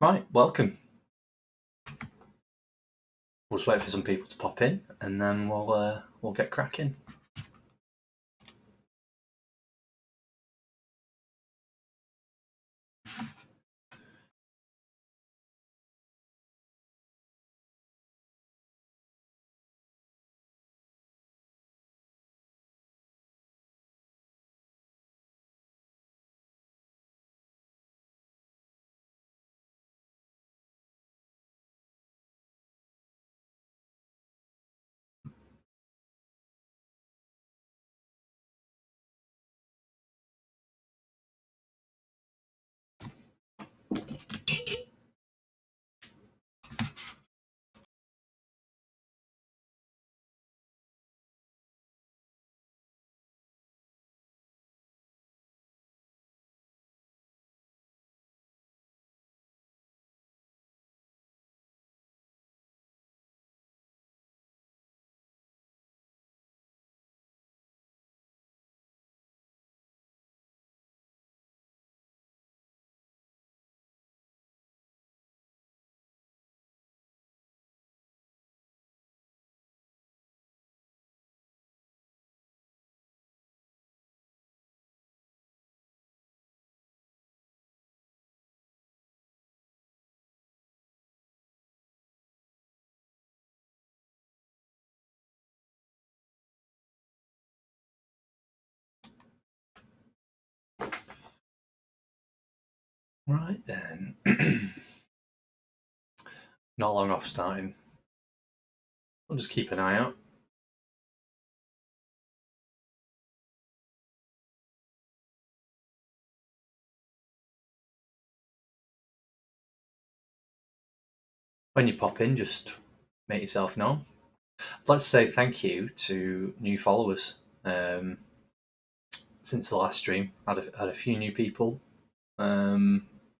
Right, welcome. We'll just wait for some people to pop in, and then we'll get cracking. Right then. Not long off starting. I'll just keep an eye out. When you pop in, just make yourself known. I'd like to say thank you to new followers. Since the last stream, had a few new people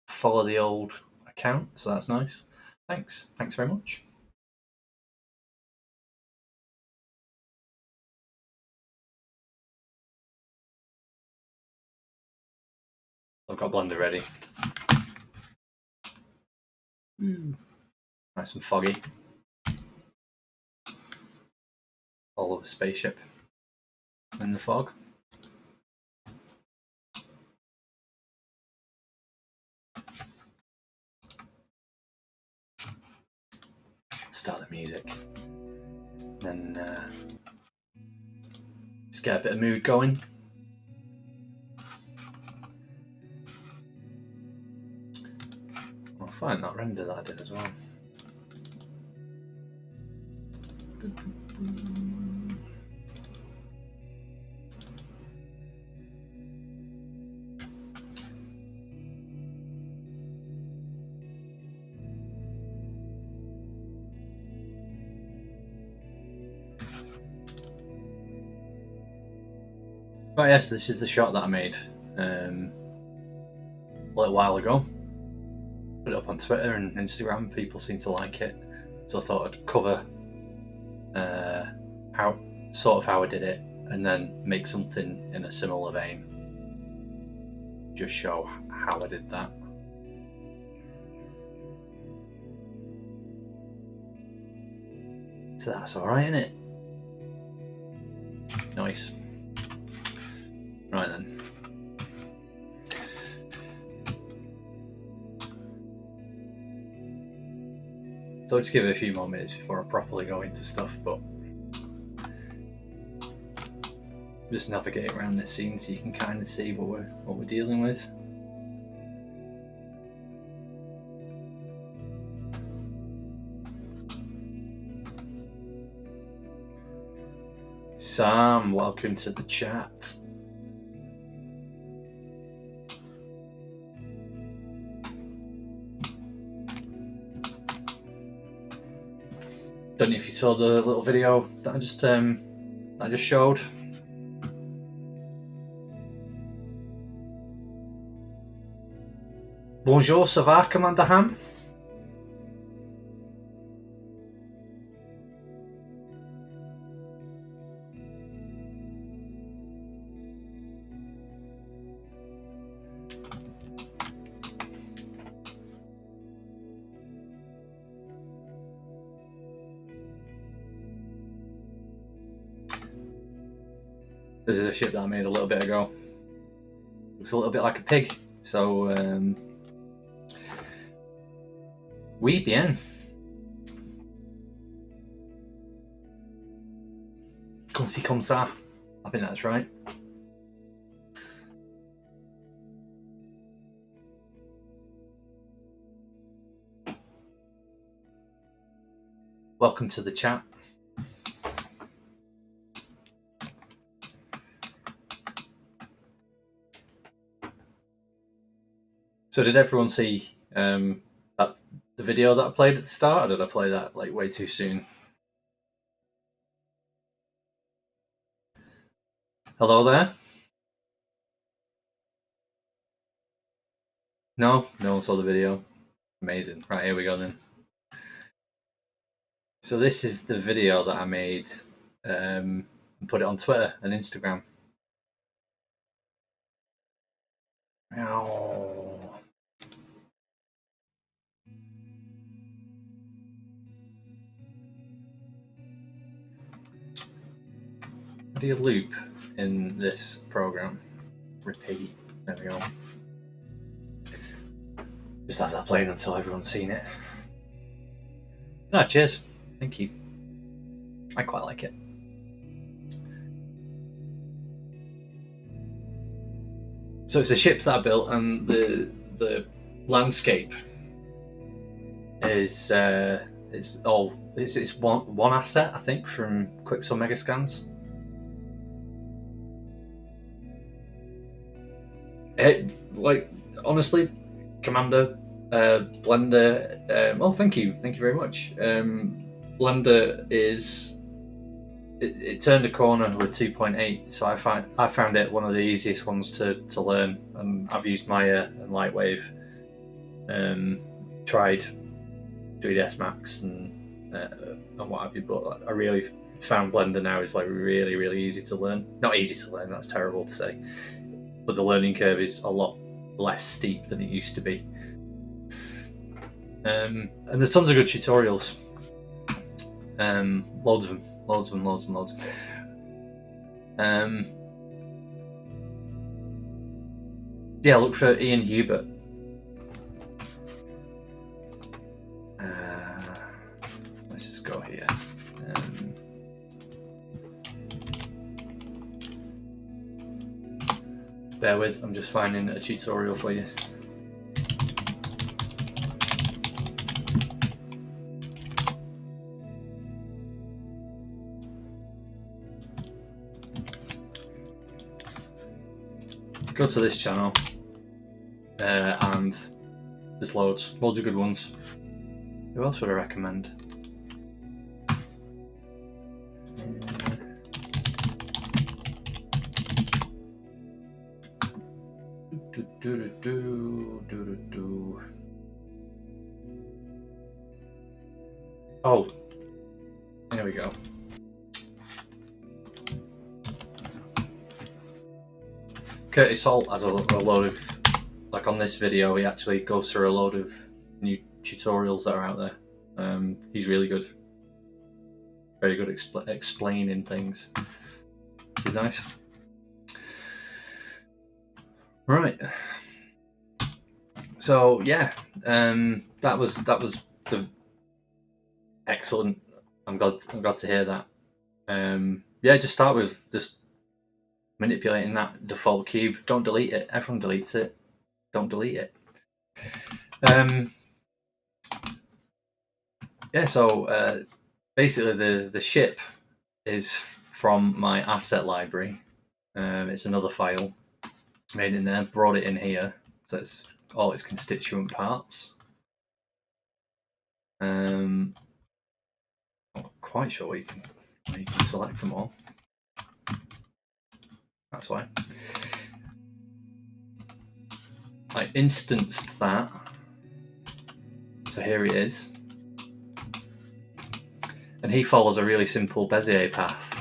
follow the old account, so that's nice. Thanks very much. I've got Blender ready. Nice and foggy. All over spaceship in the fog. Start the music. Then just get a bit of mood going. I'll find that render that I did as well. Right, yes, this is the shot that I made a little while ago. Put it up on Twitter and Instagram. People seem to like it, so I thought I'd cover how I did it, and then make something in a similar vein. Just show how I did that. So that's all right, isn't it? Nice. Right then. So I'll just give it a few more minutes before I properly go into stuff, but just navigate around this scene so you can kind of see what we're dealing with. Sam, welcome to the chat. Don't know if you saw the little video that I just showed. Bonjour, ça va, Commander Ham? This is a ship that I made a little bit ago. Looks a little bit like a pig. So, oui bien. Comme ci, comme ça. I think that's right. Welcome to the chat. So did everyone see the video that I played at the start, or did I play that like way too soon? Hello there? No one saw the video. Amazing. Right, here we go then. So this is the video that I made and put it on Twitter and Instagram. How do you loop in this program? Repeat. There we go. Just have that playing until everyone's seen it. Ah, cheers. Thank you. I quite like it. So it's a ship that I built, and the landscape is it's one asset, I think, from Quixel Megascans. Like, honestly, Commander, Blender. Oh, thank you very much. Blender is it turned a corner with 2.8, so I found it one of the easiest ones to learn, and I've used Maya and Lightwave. Tried 3ds Max and what have you, but I really found Blender now is like really easy to learn. Not easy to learn, that's terrible to say, but the learning curve is a lot less steep than it used to be. And there's tons of good tutorials. Loads of them. Yeah, look for Ian Hubert. Let's just go here. Bear with, I'm just finding a tutorial for you. Go to this channel, and there's loads of good ones. Who else would I recommend? Oh, there we go. Curtis Holt has a load of, like on this video, he actually goes through a load of new tutorials that are out there. He's really good. Very good explaining things. He's nice. Right. So yeah, that was the excellent. I'm glad to hear that. Yeah, just start with just manipulating that default cube. Don't delete it. Everyone deletes it. Don't delete it. Yeah. So basically, the ship is from my asset library. It's another file made in there. Brought it in here, so it's all its constituent parts. I'm not quite sure you can select them all. That's why. I instanced that. So here it is. And he follows a really simple Bezier path.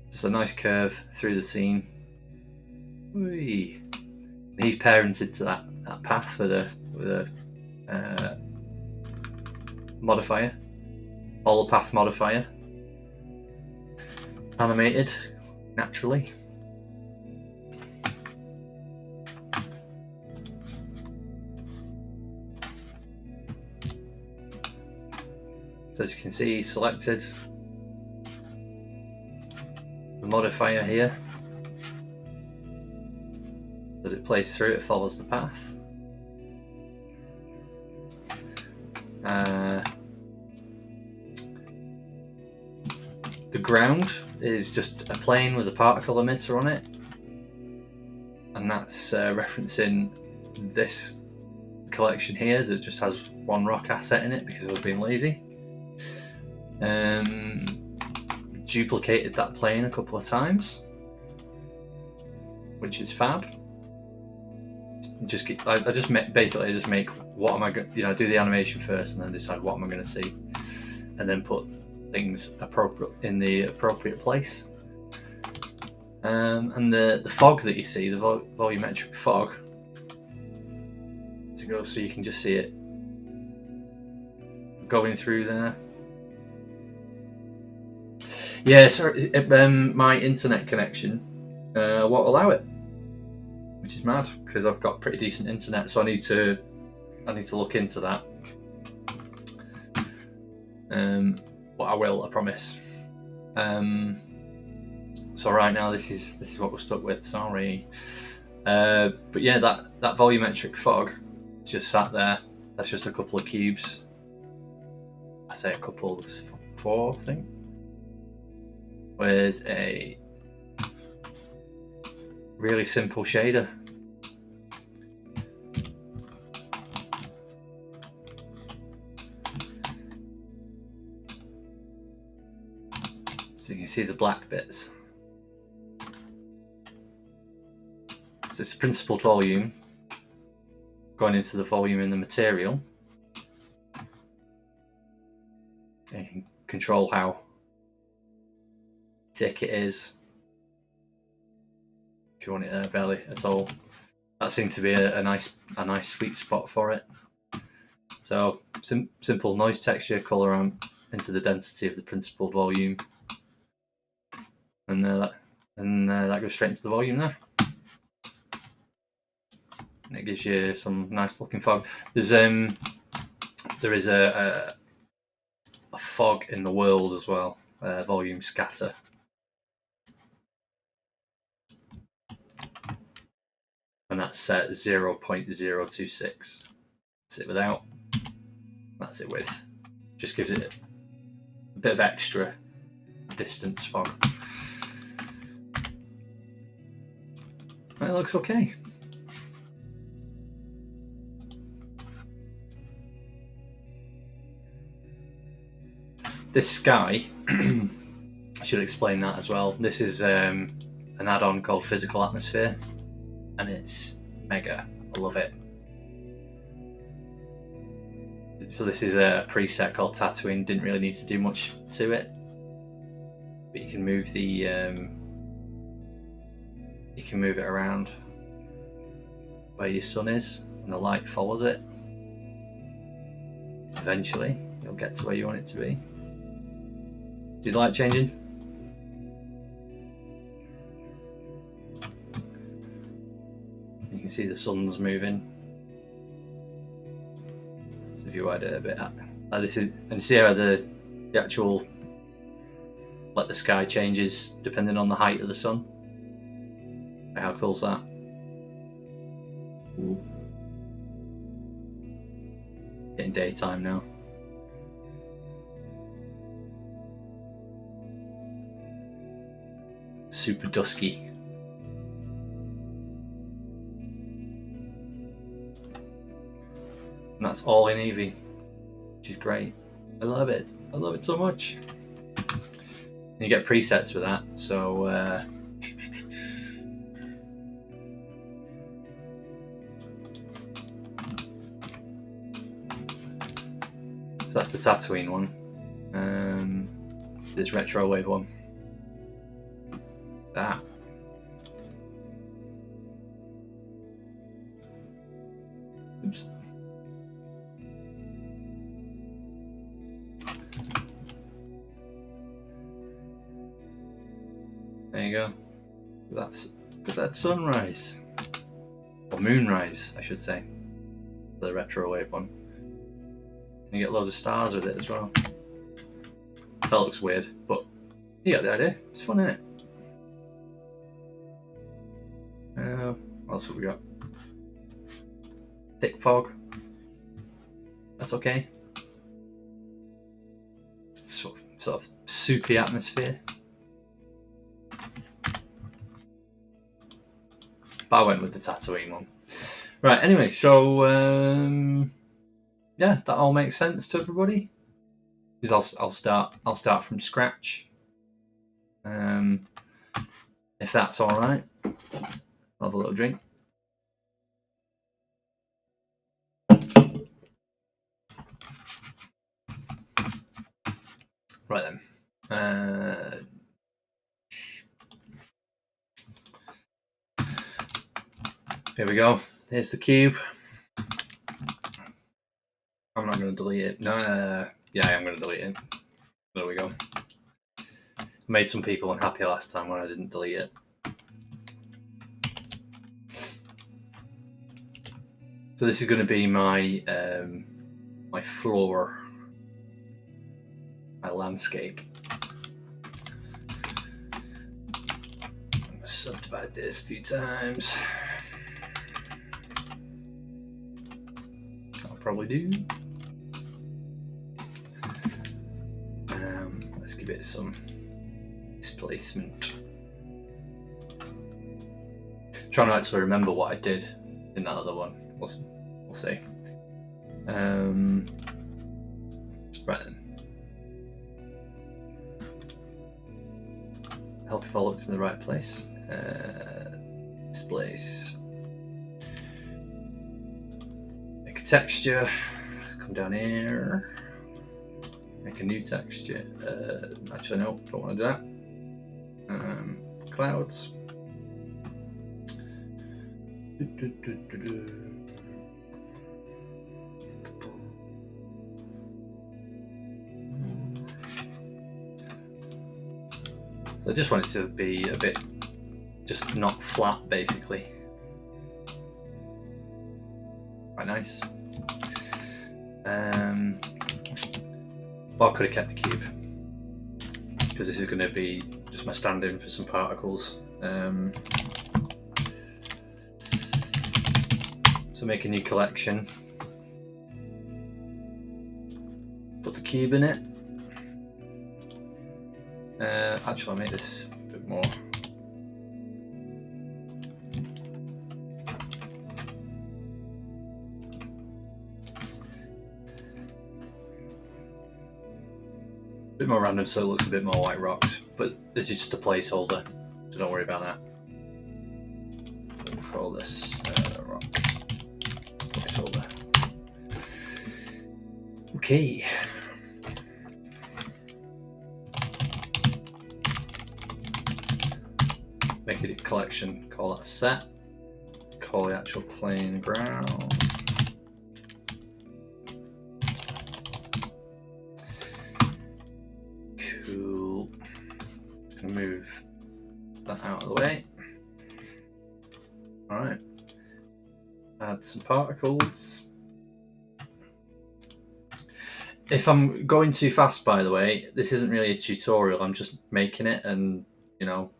Just a nice curve through the scene. Whee. He's parented to that path with a modifier, all path modifier. animated naturally. So as you can see, selected the modifier here. As it plays through, it follows the path. The ground is just a plane with a particle emitter on it, and that's referencing this collection here that just has one rock asset in it because I was being lazy. Duplicated that plane a couple of times, which is fab. I just make what am I going, do the animation first and then decide what am I going to see, and then put things in the appropriate place. And the fog that you see, the volumetric fog, to go so you can just see it going through there. Yeah, sorry, my internet connection won't allow it, which is mad because I've got pretty decent internet, so I need to look into that. But I will, I promise. So right now this is what we're stuck with. Sorry, but yeah, that volumetric fog just sat there. That's just a couple of cubes. I say a couple, there's 4, I think, with a really simple shader. So you can see the black bits. So it's a principled volume going into the volume in the material. And you can control how thick it is if you want it there barely at all. That seemed to be a nice sweet spot for it. So simple noise texture, color ramp into the density of the principled volume, and that goes straight into the volume there. And it gives you some nice looking fog. There is a fog in the world as well, volume scatter. And that's set 0.026. That's it without, that's it with. Just gives it a bit of extra distance fog. It looks okay. This sky, I should explain that as well. This is an add-on called Physical Atmosphere, and it's mega. I love it. So this is a preset called Tattooing. Didn't really need to do much to it, but you can move it around where your sun is, and the light follows it. Eventually, you'll get to where you want it to be. Do you like changing? You can see the sun's moving. So if you wide it a bit, this is, and you see how the actual, like the sky changes depending on the height of the sun. How cool is that? Ooh. Getting daytime now. Super dusky. And that's all in Eevee, which is great. I love it. I love it so much. And you get presets for that, so so that's the Tatooine one. This retro wave one. That. Oops. There you go. That's that sunrise. Or moonrise, I should say. The retro wave one. And you get loads of stars with it as well. That looks weird, but you get the idea. It's fun, isn't it? What else have we got? Thick fog. That's okay. Sort of soupy atmosphere. But I went with the Tatooine one. Right, anyway, so yeah, that all makes sense to everybody. Because I'll start from scratch. If that's all right, I'll have a little drink. Right then. Here we go. Here's the cube. I'm not going to delete it. No, yeah, I am going to delete it. There we go. Made some people unhappy last time when I didn't delete it. So this is going to be my my floor, my landscape. I'm going to subdivide this a few times. I'll probably do. Let's give it some displacement. Trying to actually remember what I did in that other one. We'll see. Right then. Help if all looks in the right place. Displace. Make a texture. Come down here. Make a new texture. Actually, no, don't want to do that. Clouds. So I just want it to be a bit, just not flat, basically. Quite nice. Well, I could have kept the cube because this is going to be just my stand-in for some particles. So make a new collection. Put the cube in it. Actually, I'll make this a bit more. A bit more random, so it looks a bit more like rocks. But this is just a placeholder, so don't worry about that. We'll call this rock placeholder. Okay. Make it a collection, call that set, call the actual plane ground. Cool. Just gonna move that out of the way. Alright. Add some particles. If I'm going too fast, by the way, this isn't really a tutorial, I'm just making it and, you know,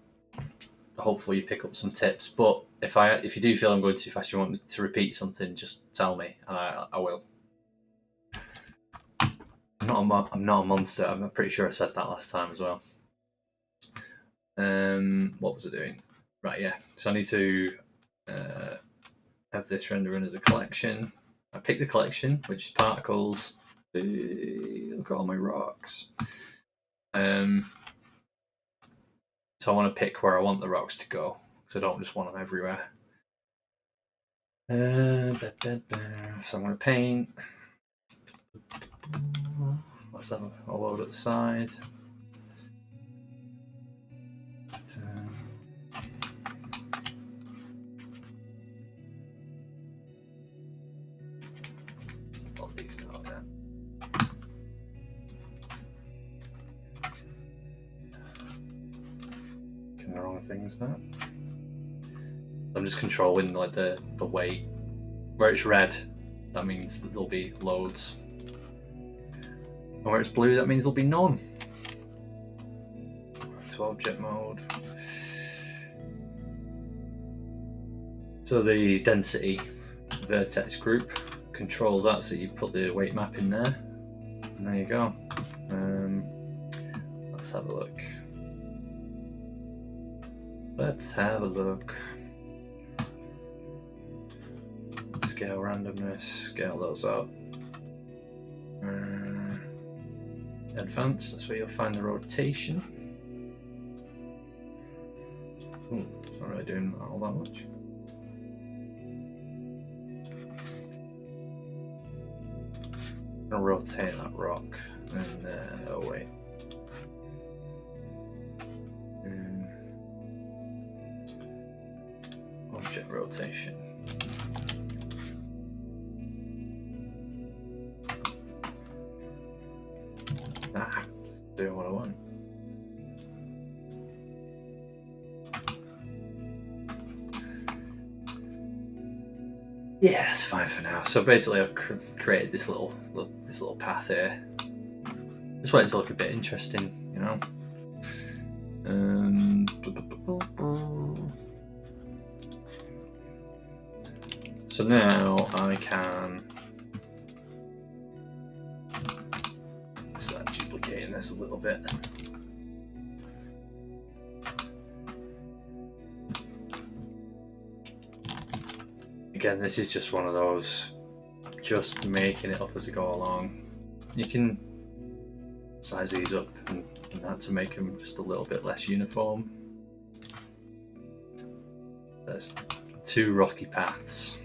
hopefully you pick up some tips. But if you do feel I'm going too fast, you want me to repeat something, just tell me and I will. I'm not a monster. I'm pretty sure I said that last time as well. What was I doing? Right, yeah. So I need to have this rendering as a collection. I pick the collection, which is particles. Look at all my rocks. So I want to pick where I want the rocks to go, because I don't just want them everywhere. So I'm going to paint. Let's have a load at the side. Can the wrong things now. I'm just controlling like the weight. Where it's red, that means that there'll be loads. And where it's blue, that means there'll be none. Back to object mode. So the density vertex group controls that, so you put the weight map in there, and there you go. Let's have a look. Scale randomness, scale those out. Advanced, that's where you'll find the rotation. Ooh, it's not really doing all that much. I'm gonna rotate that rock, and oh wait. Object rotation. Doing what I want. Yeah, it's fine for now. So basically, I've created this little path here. Just want it to look a bit interesting, you know. So now I can start duplicating this a little bit. Again, this is just one of those, just making it up as I go along. You can size these up and that to make them just a little bit less uniform. There's 2 rocky paths.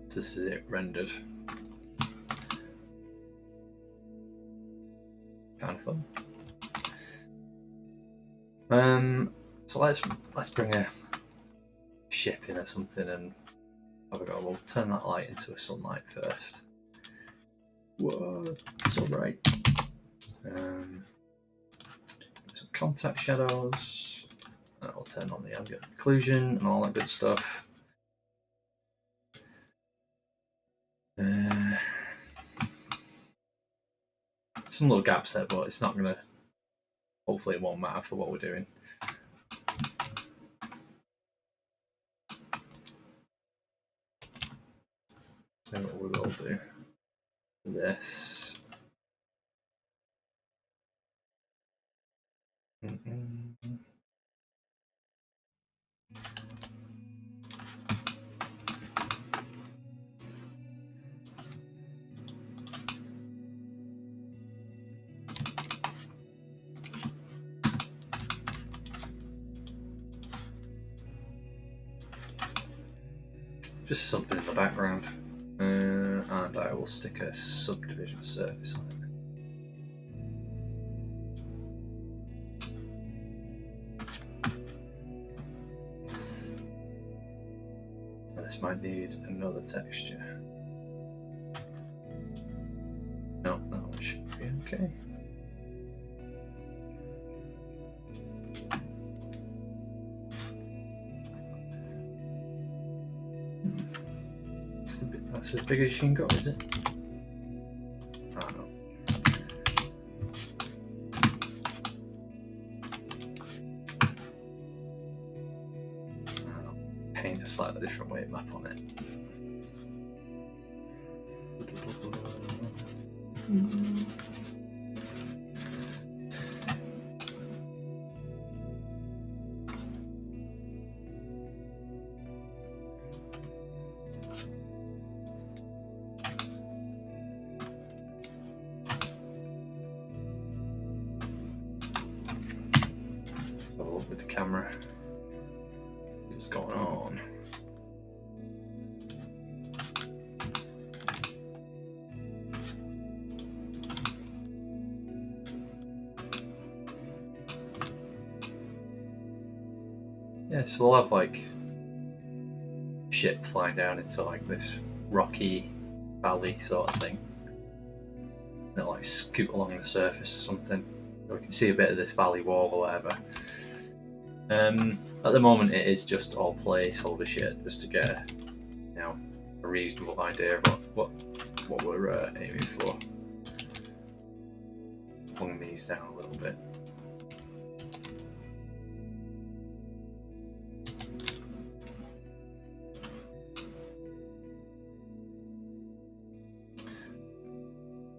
This is it rendered. Kind of fun. So let's bring a ship in or something and have a go. We'll turn that light into a sunlight first. Whoa, it's alright. Some contact shadows. I'll turn on the ambient occlusion and all that good stuff. Some little gaps there, but it's not gonna. Hopefully, it won't matter for what we're doing. Then what we will do this. Just something in the background, and I will stick a subdivision surface on it. This might need another texture. No, that one should be okay. That's as big as you can go, is it? Oh no. I'll paint a slightly different weight map on it. So with the camera, what's going on? Yeah, so we'll have like ship flying down into like this rocky valley sort of thing. They'll like scoot along the surface or something. We can see a bit of this valley wall or whatever. At the moment, it is just all placeholder shit, just to get a reasonable idea of what we're aiming for. Pulling these down a little bit.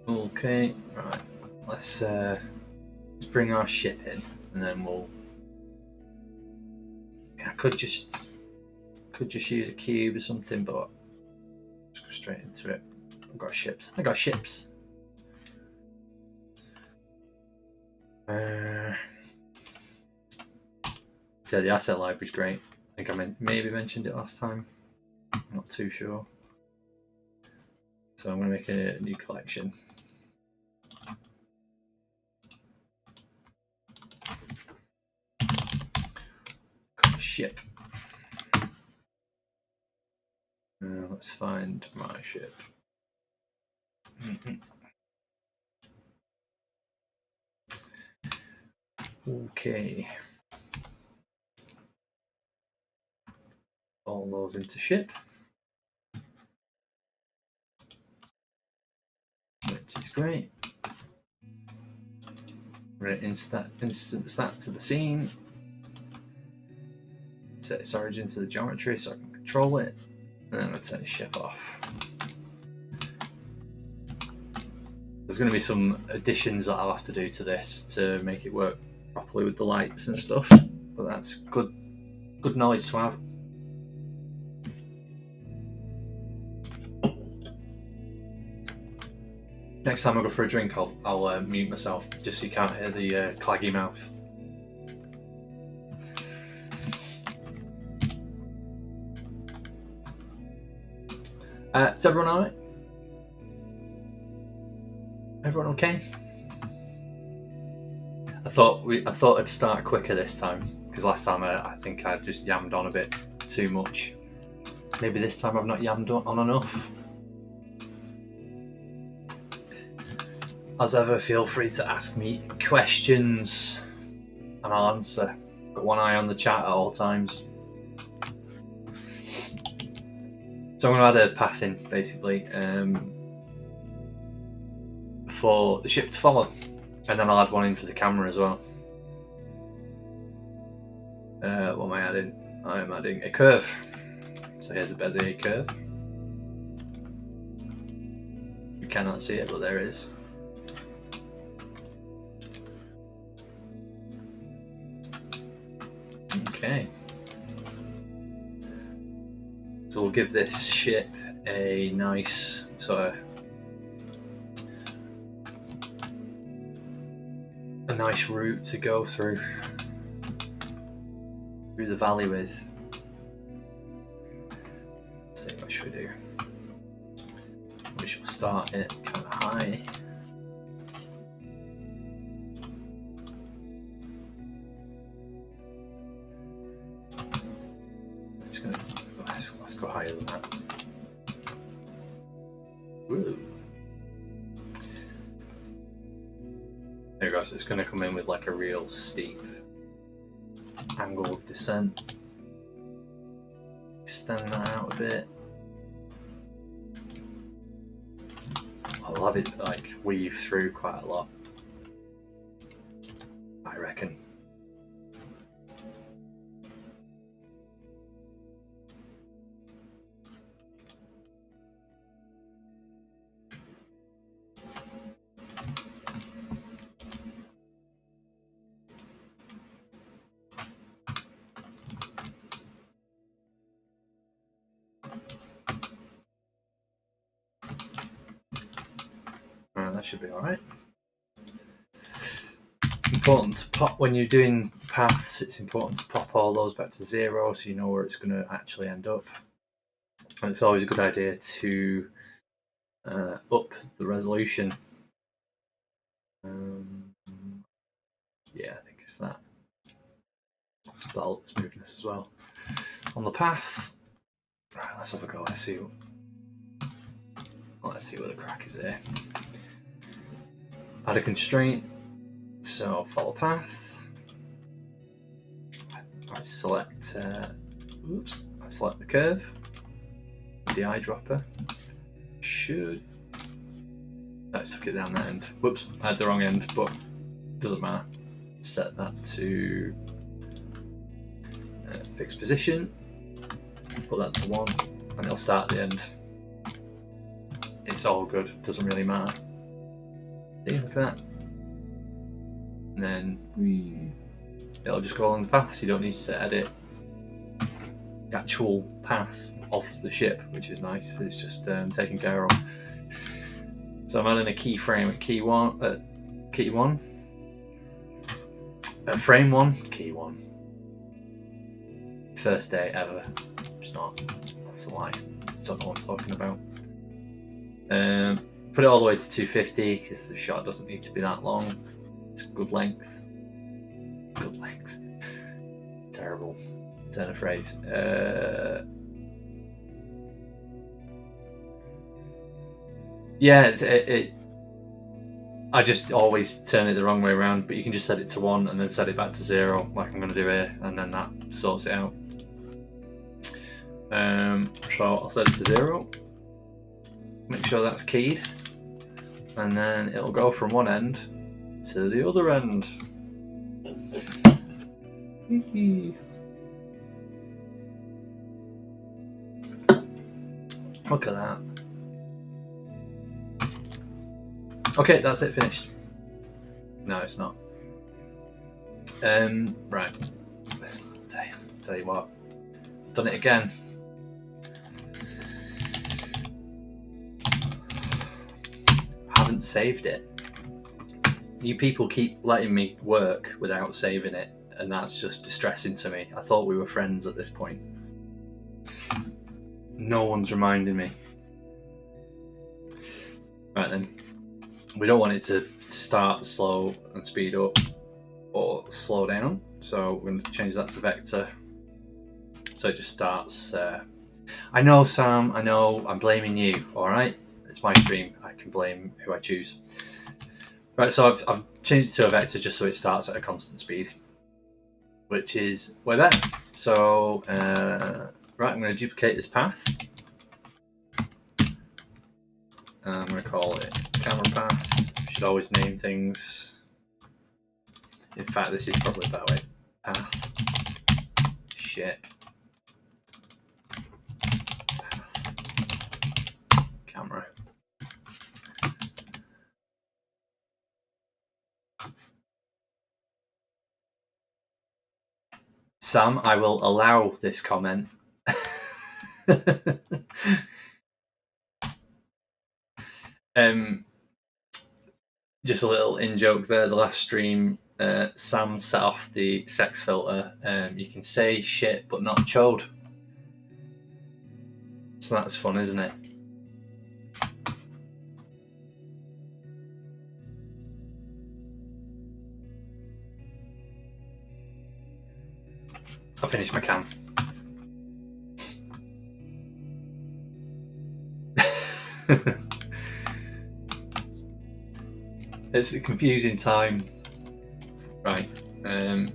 Okay, right. Let's bring our ship in, and then we'll. I could just use a cube or something, but just go straight into it. I've got ships. Yeah, the asset library is great. I think I maybe mentioned it last time. I'm not too sure. So I'm going to make a new collection. Ship. Let's find my ship. Okay. All those into ship. Which is great. We're going to instance that to the scene. Set its origin to the geometry so I can control it. And then I'm going to turn the ship off. There's going to be some additions that I'll have to do to this to make it work properly with the lights and stuff. But that's good knowledge to have. Next time I go for a drink, I'll mute myself just so you can't hear the claggy mouth. Is everyone alright? Everyone okay? I thought I'd start quicker this time because last time I think I just yammed on a bit too much. Maybe this time I've not yammed on enough. As ever, feel free to ask me questions and I'll answer. Got one eye on the chat at all times. So I'm going to add a path in, basically, for the ship to follow. And then I'll add one in for the camera as well. What am I adding? I'm adding a curve. So here's a Bezier curve. You cannot see it, but there it is. Okay. So we'll give this ship a nice sort of a nice route to go through the valley with. Let's see, what should we do? We shall start it kind of high. Let's go higher than that. Woo. There we go, so it's going to come in with like a real steep angle of descent. Extend that out a bit. I'll have it like weave through quite a lot, I reckon. That should be alright. Important to pop when you're doing paths, it's important to pop all those back to 0 so you know where it's going to actually end up. And it's always a good idea to up the resolution. Yeah, I think it's that. That'll help smoothness as well. On the path, right, let's have a go. Let's see what the crack is here. Add a constraint. So follow path. I select. Oops! I select the curve. The eyedropper should. I stuck it down that end. Whoops! I had the wrong end, but doesn't matter. Set that to fixed position. Put that to 1, and it'll start at the end. It's all good. Doesn't really matter. See, look at that. And then it'll just go along the path, so you don't need to edit the actual path of the ship, which is nice. It's just taken care of. So I'm adding a keyframe at key 1. At frame 1, key 1. First day ever. It's not. That's a lie. I don't know what I'm talking about. Put it all the way to 250 because the shot doesn't need to be that long. It's good length. Good length. Terrible turn of phrase. Yeah, I just always turn it the wrong way around, but you can just set it to 1 and then set it back to 0, like I'm going to do here, and then that sorts it out. So I'll set it to 0. Make sure that's keyed, and then it'll go from one end to the other end. Look at that. Okay, that's it, finished. No, it's not. Right. Tell you what. Done it again. Haven't saved it. You people keep letting me work without saving it, and that's just distressing to me. I thought we were friends at this point. No one's reminding me. Right then. We don't want it to start slow and speed up or slow down, so we're going to change that to vector. So it just starts. I know, Sam, I know, I'm blaming you, alright? It's my stream, I can blame who I choose. Right, so I've changed it to a vector just so it starts at a constant speed, which is way better. So, right, I'm going to duplicate this path. I'm going to call it camera path. Should always name things. In fact, this is probably that way. Path. Ship. Path. Camera. Sam, I will allow this comment. Just a little in-joke there. The last stream, Sam set off the sex filter. You can say shit, but not chode. So that's fun, isn't it? I finished my can. It's a confusing time. Right. So I'm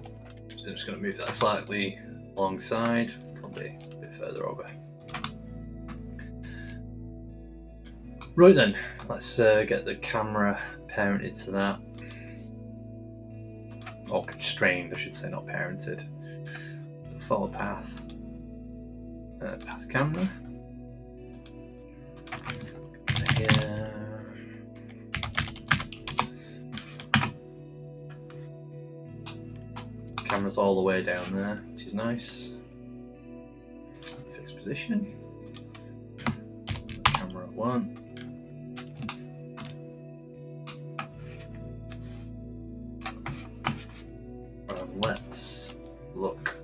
just going to move that slightly alongside, probably a bit further over. Right then, let's get the camera parented to that. Or constrained, I should say, not parented. Follow path. Path camera. Here. Camera's all the way down there, which is nice. Fixed position. Camera at 1. And let's look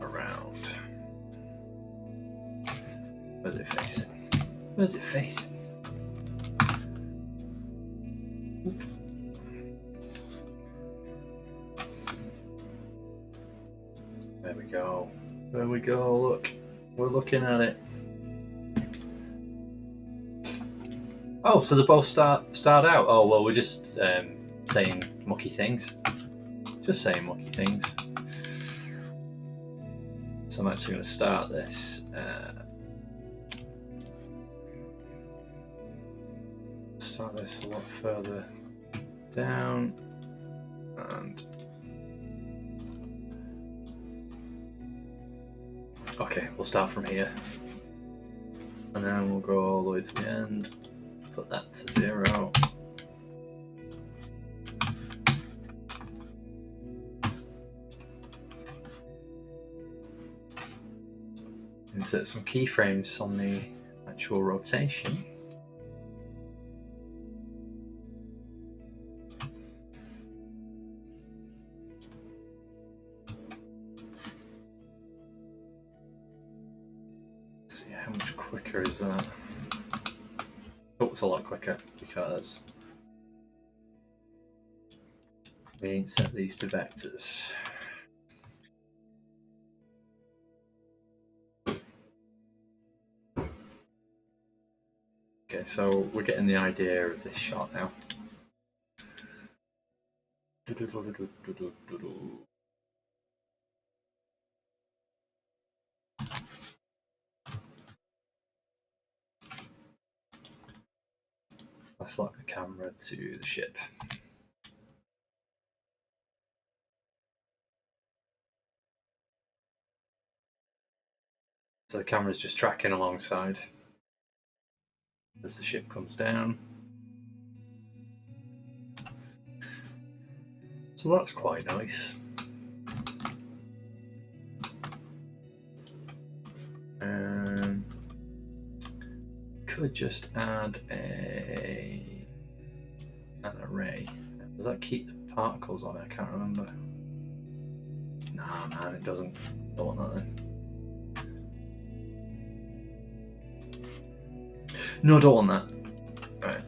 around. Where's it facing? Where's it facing? There we go. There we go. Look, we're looking at it. Oh, so they both start out. Oh well, we're just saying mucky things. Just saying mucky things. So I'm actually going to start this. Start this a lot further down, and okay, we'll start from here, and then we'll go all the way to the end. Put that to 0. Insert some keyframes on the actual rotation. Let's see, how much quicker is that? Oh, it's a lot quicker because we ain't set these to vectors. Okay, so we're getting the idea of this shot now. Let's lock the camera to the ship. So the camera's just tracking alongside as the ship comes down. So that's quite nice. Could just add an array. Does that keep the particles on it? I can't remember. Nah, man, it doesn't. Don't want that then. No, don't want that. Right.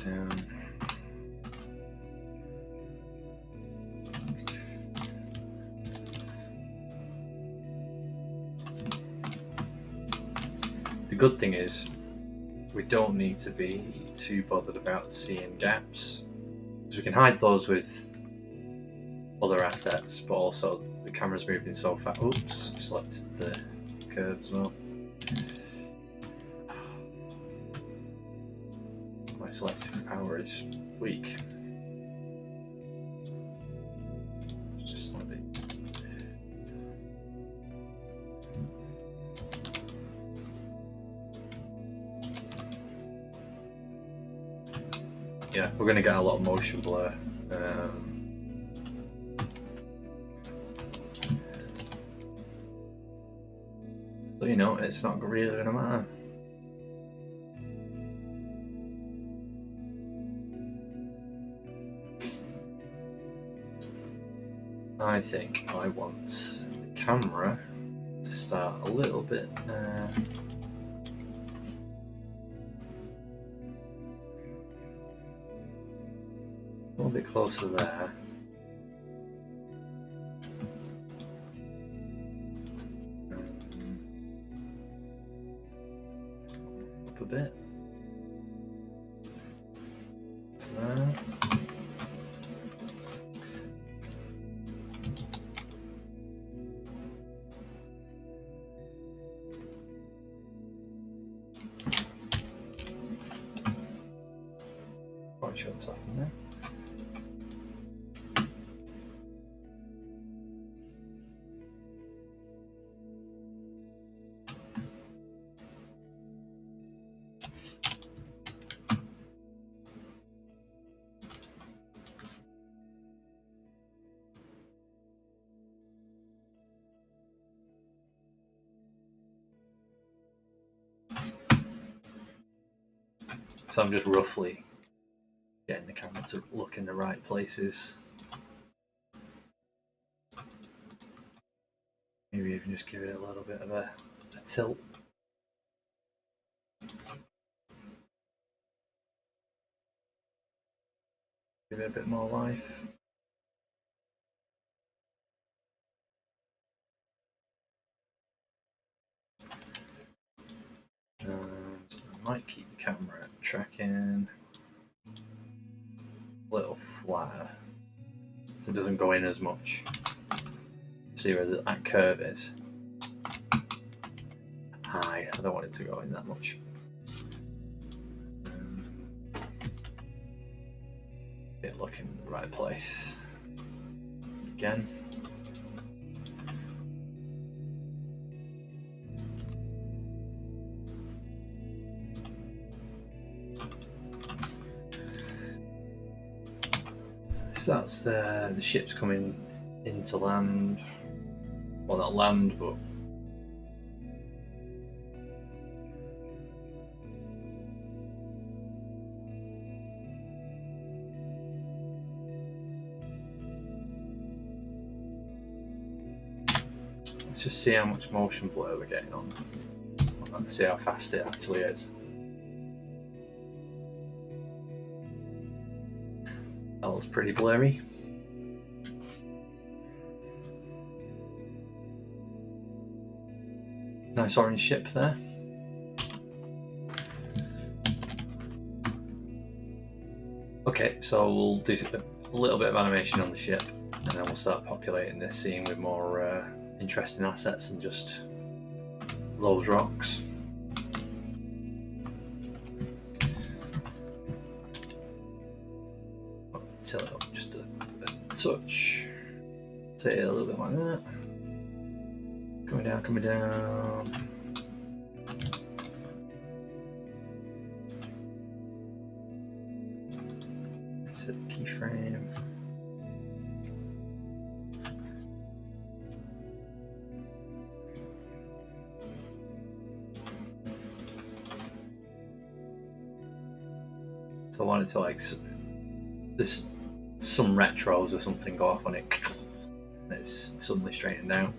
Down. The good thing is, we don't need to be too bothered about seeing gaps, because we can hide those with other assets, but also the camera's moving so fast. Oops, selected the curve as well. My selecting power is weak. It's just slightly. Yeah, we're going to get a lot of motion blur. So, you know, it's not really going to matter. I think I want the camera to start a little bit a little bit closer there. Up a bit. To there. Quite sure what's happening there. So I'm just roughly getting the camera to look in the right places. Maybe even just give it a little bit of a tilt. Give it a bit more life. might keep the camera tracking a little flatter so it doesn't go in as much. See where that curve is? High. I don't want it to go in that much. Get looking in the right place. Again. So that's the ship's coming into land. Well, not land, but let's just see how much motion blur we're getting on. Let's see how fast it actually is. That looks pretty blurry. Nice orange ship there. Okay, so we'll do a little bit of animation on the ship, and then we'll start populating this scene with more interesting assets than just those rocks. Tilt it up just a touch. Say it a little bit like that. Coming down, coming down. Set keyframe. So I wanted to like this. Some retros or something go off on it and it's suddenly straightened out.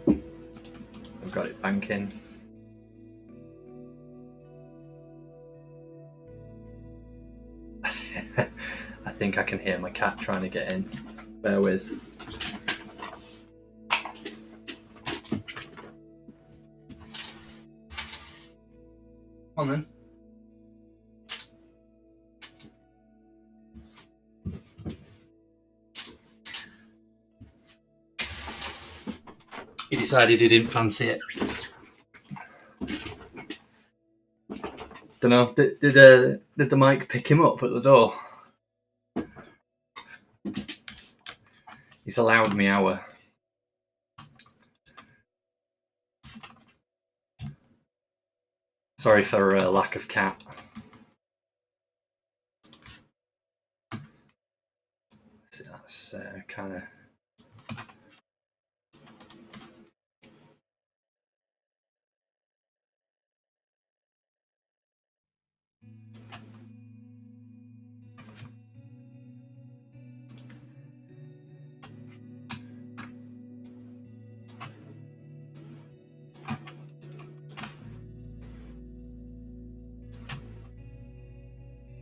I've got it banking. I think I can hear my cat trying to get in. Bear with. On then. He decided he didn't fancy it. Don't know. Did the mic pick him up at the door? He's a loud meower. Sorry for lack of cat. So that's kind of.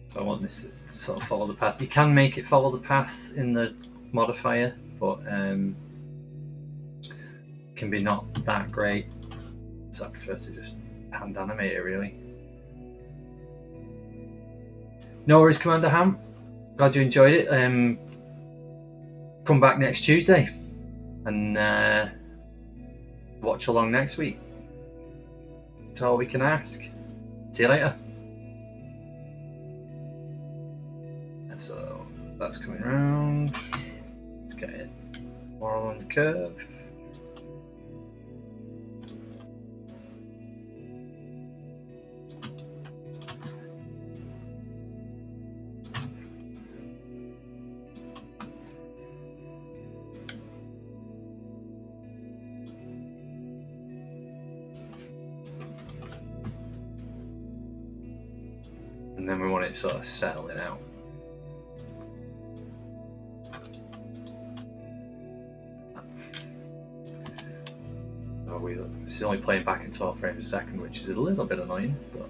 So I want this to sort of follow the path. You can make it follow the path in the modifier, but can be not that great. So I prefer to just hand animate it really. No worries, Commander Ham. Glad you enjoyed it. Come back next Tuesday and watch along next week. That's all we can ask. See you later. So that's coming round. Let's get it more along the curve. And then we want it sort of settling out. It's only playing back in 12 frames a second, which is a little bit annoying, but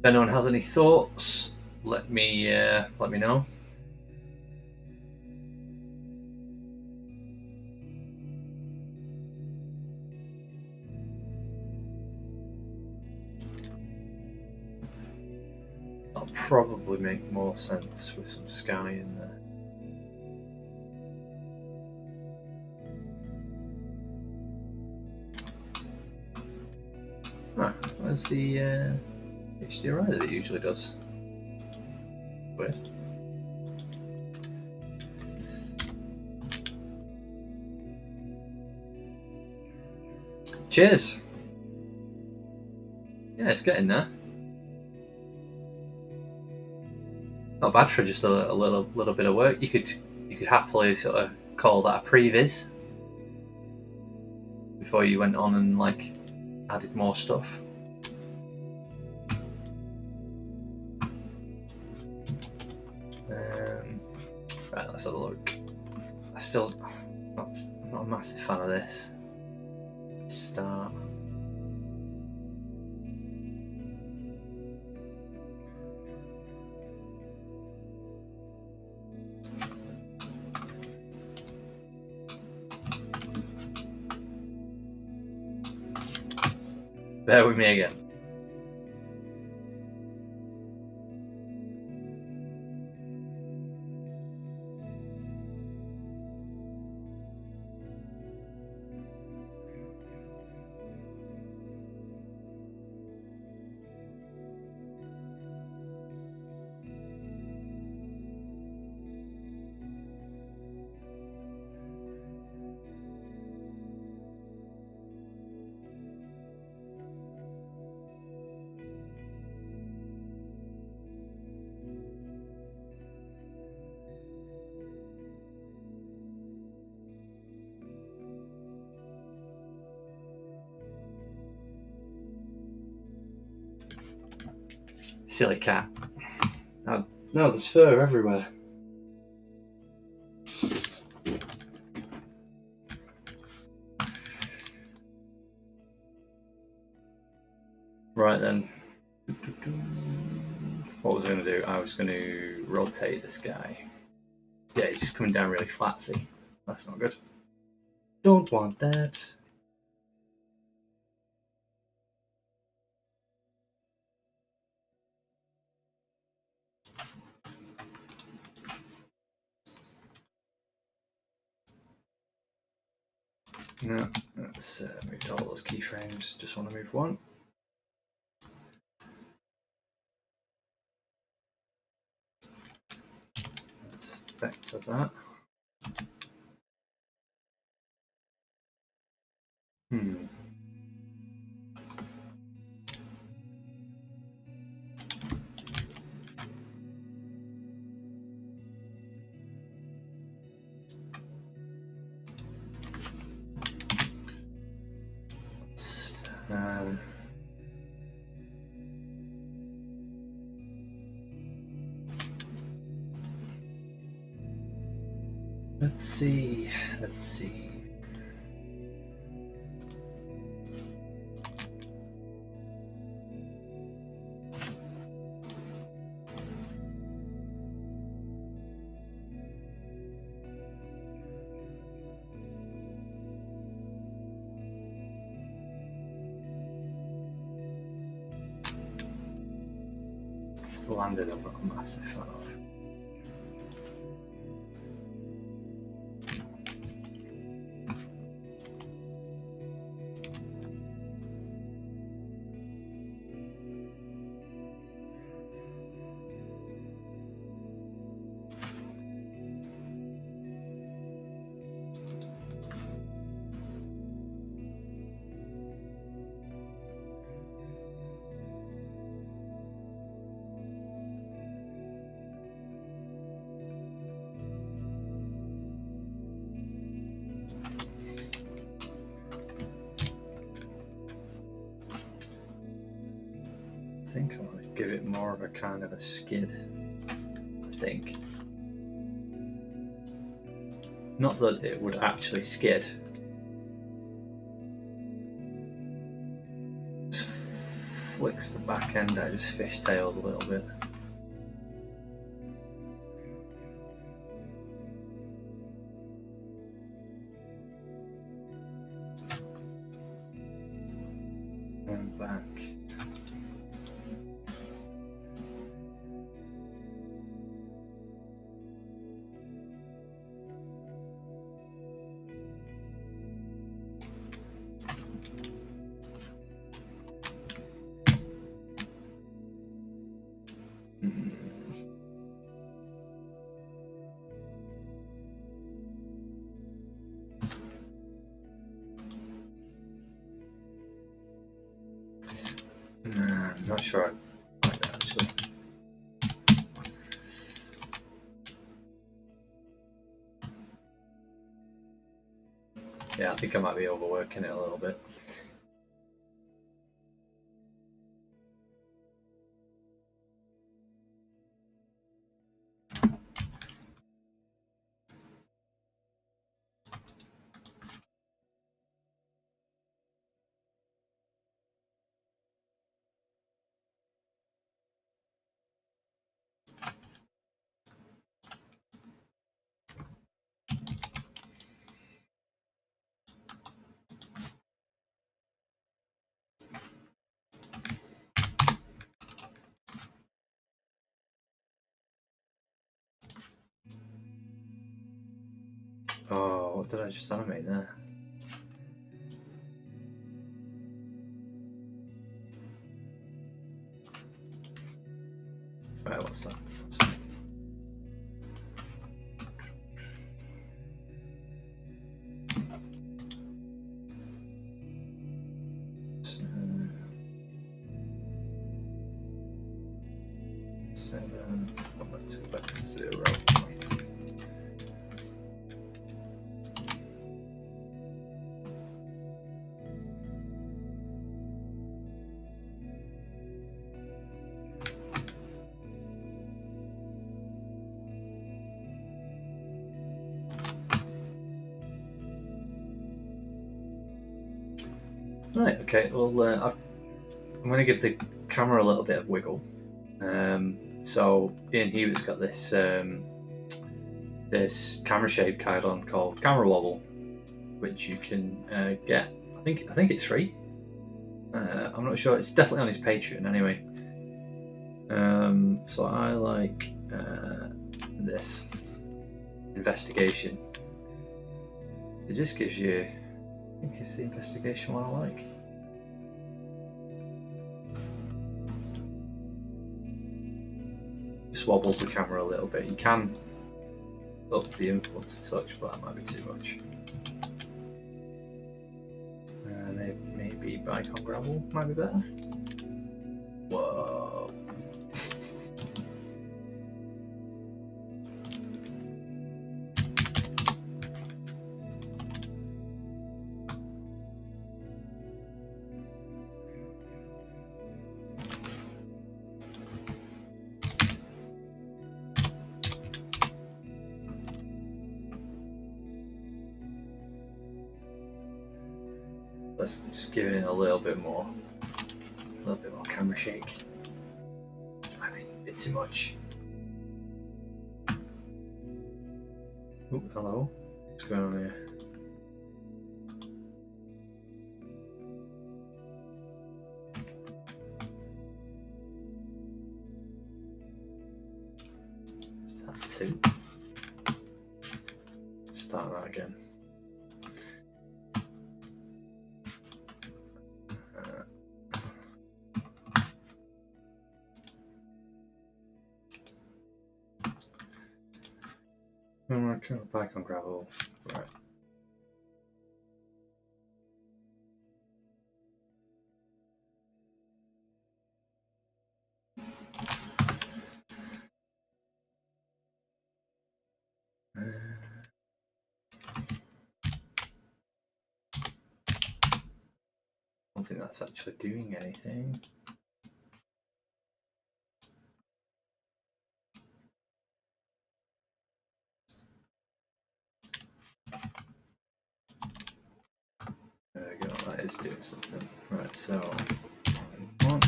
If anyone has any thoughts, let me know. That'll probably make more sense with some sky in there. Right, where's the HDRI that it usually does? Weird. Cheers. Yeah, it's getting there. Not bad for just a little bit of work. You could happily sort of call that a previs before you went on and like added more stuff. Right, let's have a look. I'm not a massive fan of this. Start. Bear with me again. Silly cat. Oh, no, there's fur everywhere. Right then. What was I going to do? I was going to rotate this guy. Yeah, he's just coming down really flat, see? That's not good. Don't want that. No, let's move all those keyframes. Just want to move one. Let's vector that. Let's see. It's landed. I'm not a massive fan of. I think I want to give it more of a kind of a skid. I think. Not that it would actually skid. Just flicks the back end, I just fishtails a little bit. And back. I'm not sure I like that actually. Yeah, I think I might be overworking it a little bit. Oh, what did I just animate there? Right, what's that? Seven. Well, let's go back to 0. Right, okay, well, I'm going to give the camera a little bit of wiggle. So Ian Hewitt's got this this camera shaped guide called Camera Wobble, which you can get. I think it's free. I'm not sure. It's definitely on his Patreon anyway. So I like this investigation. It just gives you. I think it's the investigation one I like. Just wobbles the camera a little bit. You can up the influence as such, but that might be too much. Maybe bike on gravel might be better. Whoa. Let's just give it a little bit more camera shake. Might be a bit too much. Oh, hello. What's going on here? Is that 2? Start that again. Bike on gravel. Right. I don't think that's actually doing anything. There we go, that is doing something. Right, so 1.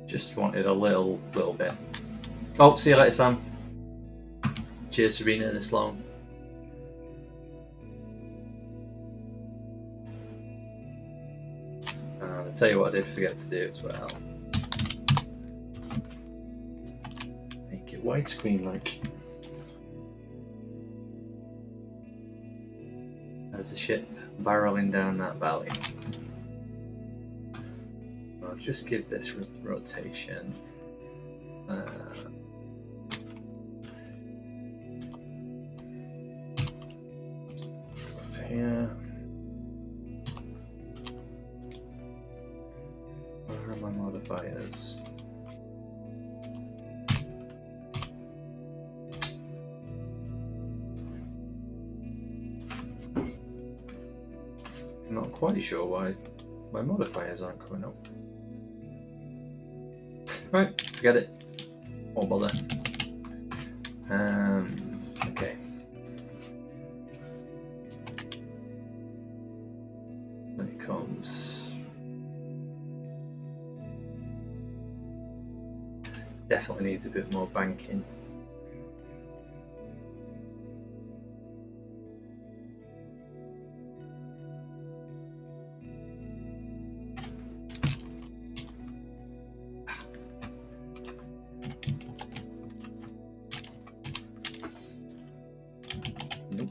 Just wanted a little bit. Oh, see you later, Sam. Cheers for being here this long. I'll tell you what I did forget to do as well. Make it widescreen like. There's a ship barreling down that valley. I'll just give this rotation. So here. Where are my modifiers? I'm not quite sure why my modifiers aren't coming up. Right, forget it. Won't bother. Okay. When it comes, definitely needs a bit more banking. Nope.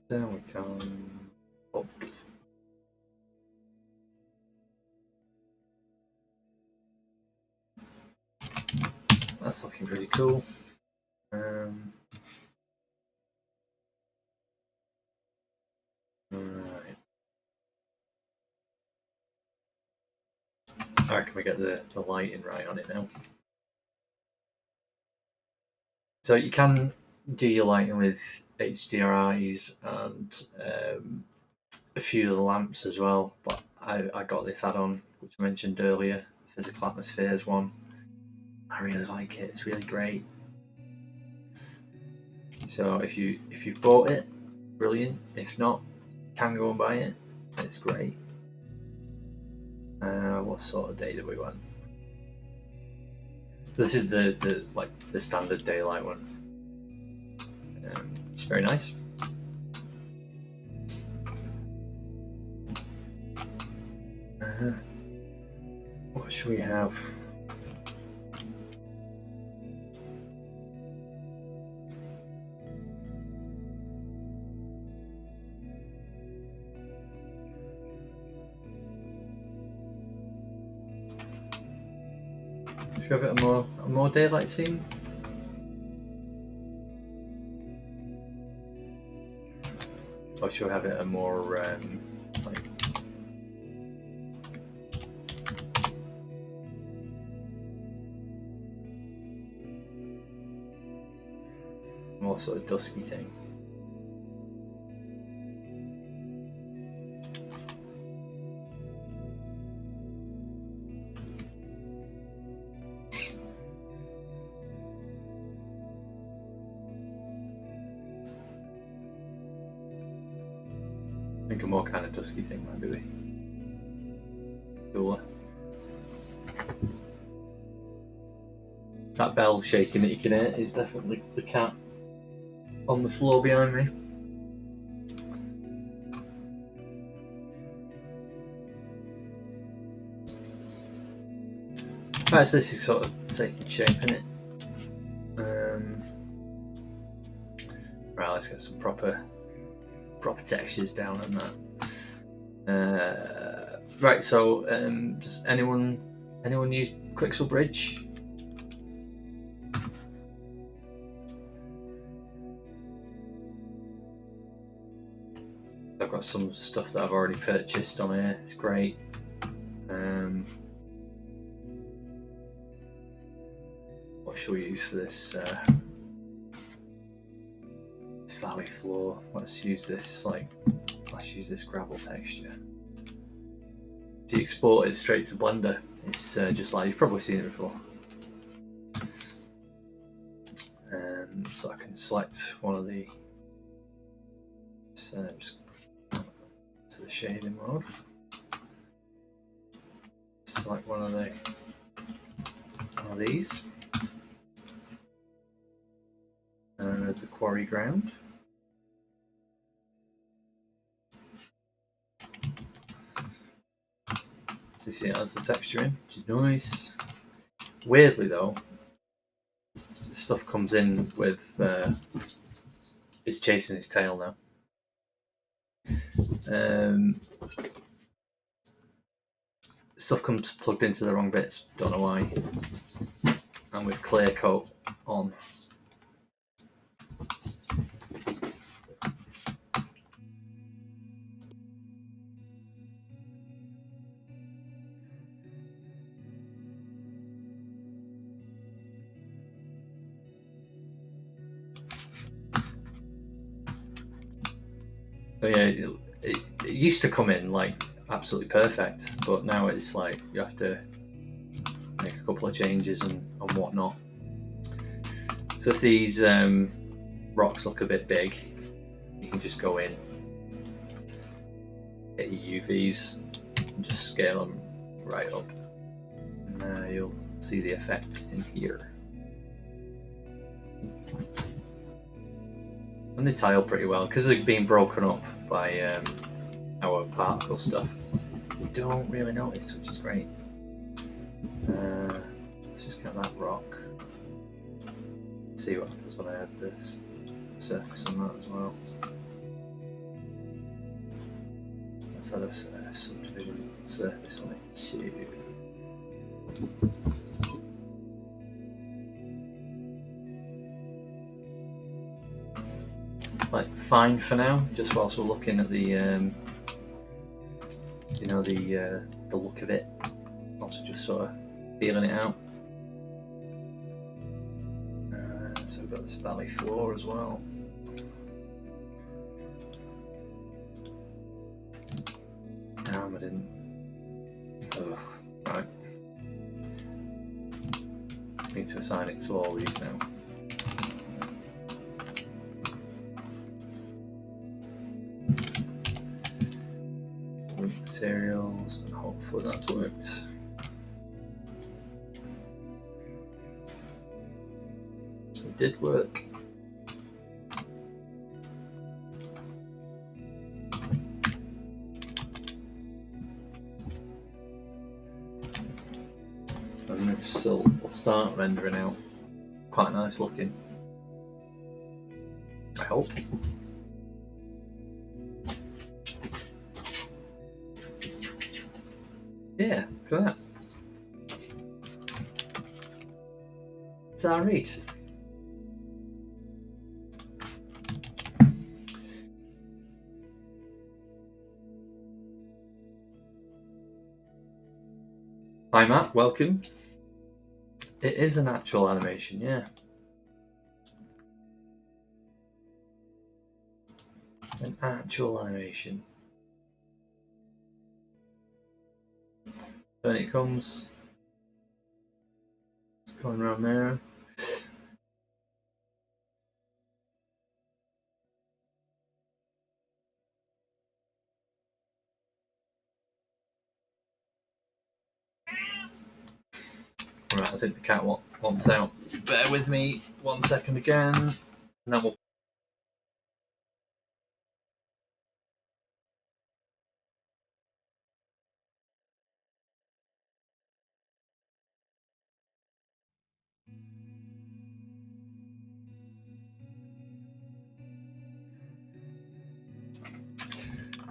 There we come up. That's looking pretty cool. Right. Alright, can we get the lighting right on it now? So you can do your lighting with HDRIs and a few of the lamps as well, but I got this add-on, which I mentioned earlier, Physical Atmospheres one. I really like it, it's really great. So if you've bought it, brilliant. If not, can go and buy it. It's great. What sort of day do we want? This is the standard daylight one. It's very nice. What should we have? Should we have it a more daylight scene? Or should we have it a more like more sort of dusky thing? I think a more kind of dusky thing might be cooler. That bell shaking that you can hear is definitely the cat on the floor behind me. Right, so this is sort of taking shape, isn't it? Right, let's get some proper textures down on that. Right, so does anyone use Quixel Bridge? I've got some stuff that I've already purchased on here. It's great. What shall we use for this? This valley floor. Let's use this. Let's use this gravel texture. To export it straight to Blender, it's just like you've probably seen it before. So I can select one of the. Just to the shading mode. Select one of these. And there's the quarry ground. So you see it adds the texture in, which is nice. Weirdly though, stuff comes in with it's chasing his tail now. Stuff comes plugged into the wrong bits, don't know why. And with clear coat on. So yeah, it used to come in like absolutely perfect, but now it's like you have to make a couple of changes and whatnot. So if these rocks look a bit big, you can just go in, get your UVs, and just scale them right up. And you'll see the effect in here. And they tile pretty well because they're being broken up by our particle stuff. You don't really notice, which is great. Let's just get that rock. See what happens when I add this surface on that as well. Let's add a subdivision surface on it too. Like fine for now, just whilst we're looking at the the look of it. Also just sort of feeling it out. So we've got this valley floor as well. Damn, I didn't. Ugh, right. Need to assign it to all these now. Materials, and hopefully that's worked. So it did work. And this will start rendering out quite nice looking. I hope. Yeah, look at that. It's alright. Hi Matt, welcome. It is an actual animation, yeah. An actual animation. When it comes, it's going around there. Right, I think the cat wants out. Bear with me 1 second again, and then we'll.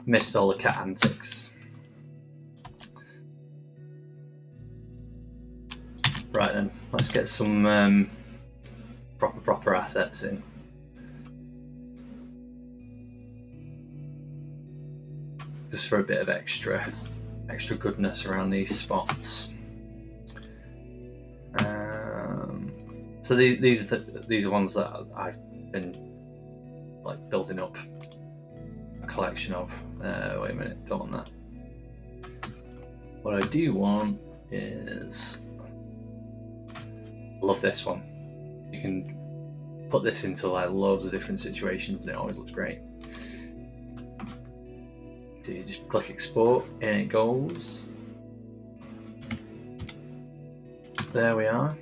Missed all the cat antics. Right then, let's get some proper assets in. just for a bit of extra goodness around these spots. So these are ones that I've been like building up a collection of. Wait a minute, don't want that. What I do want is, I love this one. You can put this into like loads of different situations, and it always looks great. So you just click export, and it goes. There we are.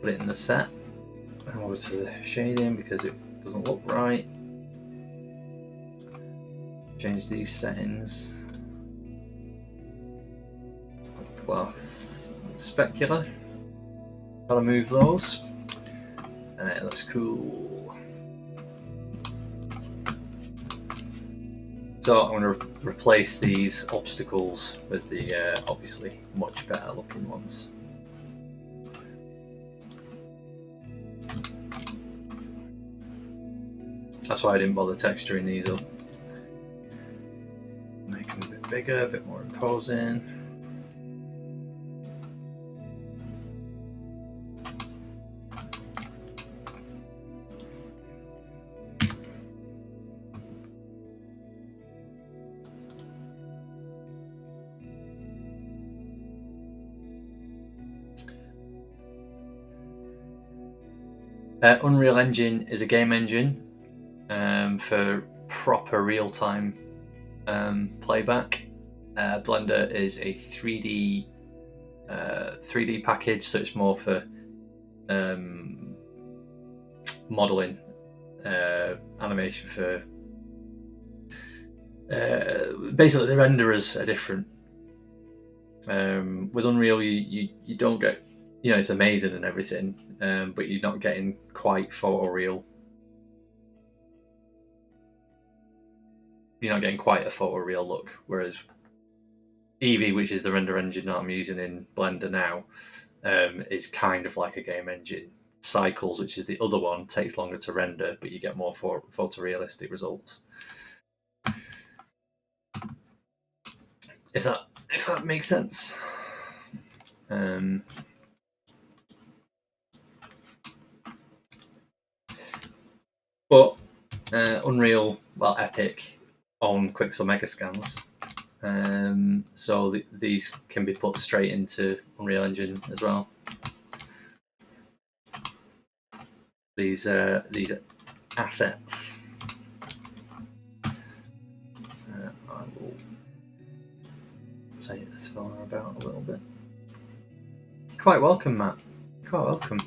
Put it in the set. And over to the shading because it doesn't look right. Change these settings. Cloth, specular. Gotta move those, and it looks cool. So I'm going to replace these obstacles with the obviously much better looking ones. That's why I didn't bother texturing these up. Make them a bit bigger, a bit more imposing. Unreal Engine is a game engine for proper real-time playback. Blender is a 3D package, so it's more for modeling, animation for. Basically, the renderers are different. With Unreal, you don't get, it's amazing and everything, but you're not getting quite photoreal. You're not getting quite a photoreal look, whereas Eevee, which is the render engine that I'm using in Blender now, is kind of like a game engine. Cycles, which is the other one, takes longer to render, but you get more photorealistic results. If that makes sense. But Unreal, Epic own Quixel Megascans, so these can be put straight into Unreal Engine as well. These assets. I will take this fella about a little bit. You're quite welcome, Matt. You're quite welcome.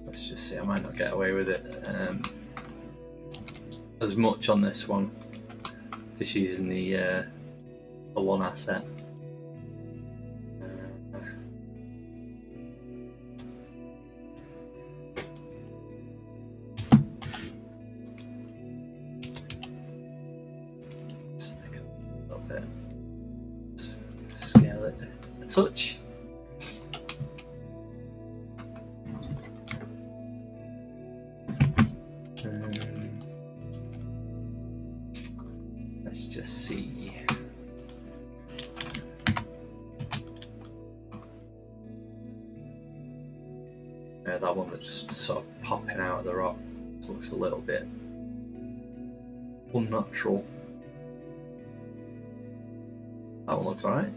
Let's just see, I might not get away with it as much on this one, just using the one asset. Stick it a little bit, scale it a touch. Let's just see. Yeah, that one that's just sort of popping out of the rock looks a little bit unnatural. That one looks alright.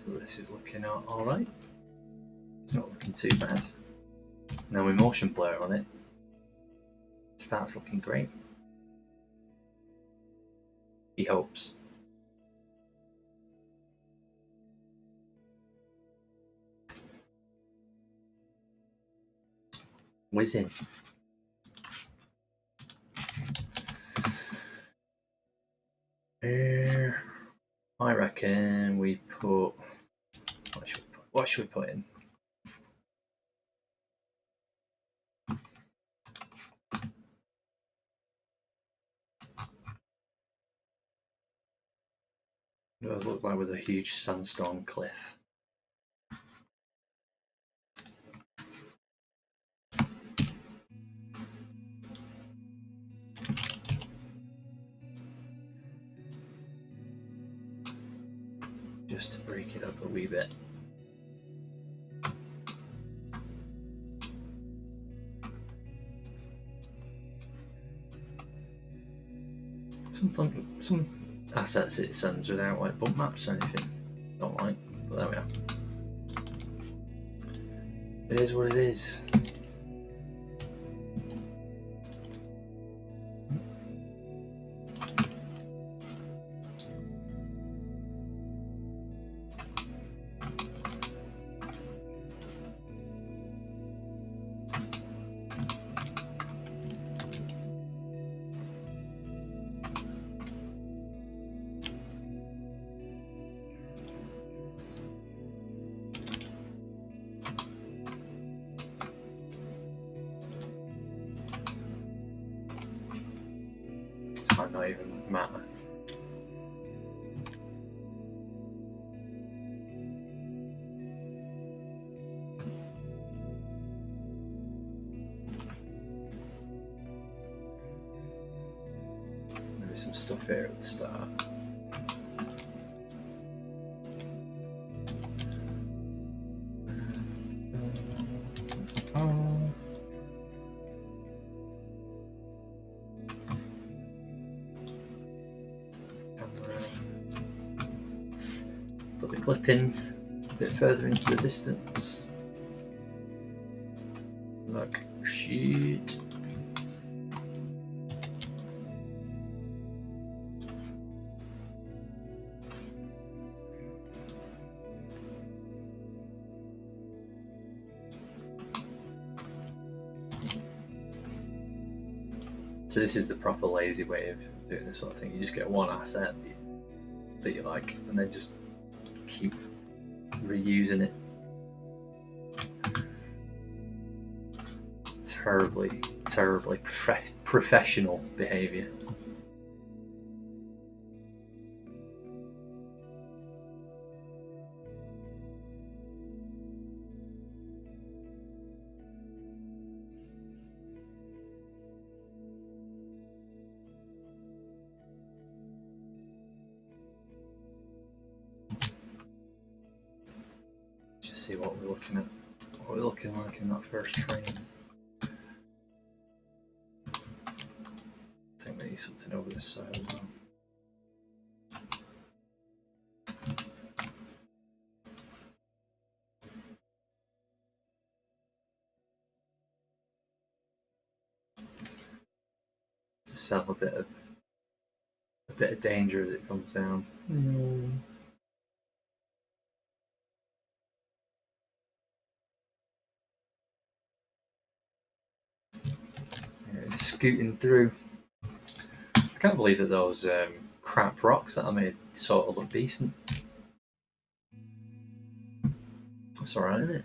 this is looking alright. It's not looking too bad. Now with motion blur on it, it starts looking great. He hopes. Whizzing. I reckon we put. What should we put in? It does look like with a huge sandstone cliff. Just to break it up a wee bit. Some assets it sends without like bump maps or anything. Don't like, but there we are. It is what it is. This might not even matter. Maybe some stuff here at the start. Put the clip in a bit further into the distance. Like shit. So this is the proper lazy way of doing this sort of thing. You just get one asset that you like, and then just keep reusing it. Terribly professional behaviour. Just see what we're looking at. What we're looking like in that first frame. I think we need something over this side as well. To sell a bit of danger as it comes down. Yeah, it's scooting through. I can't believe that those crap rocks that I made sort of look decent. That's alright, isn't it?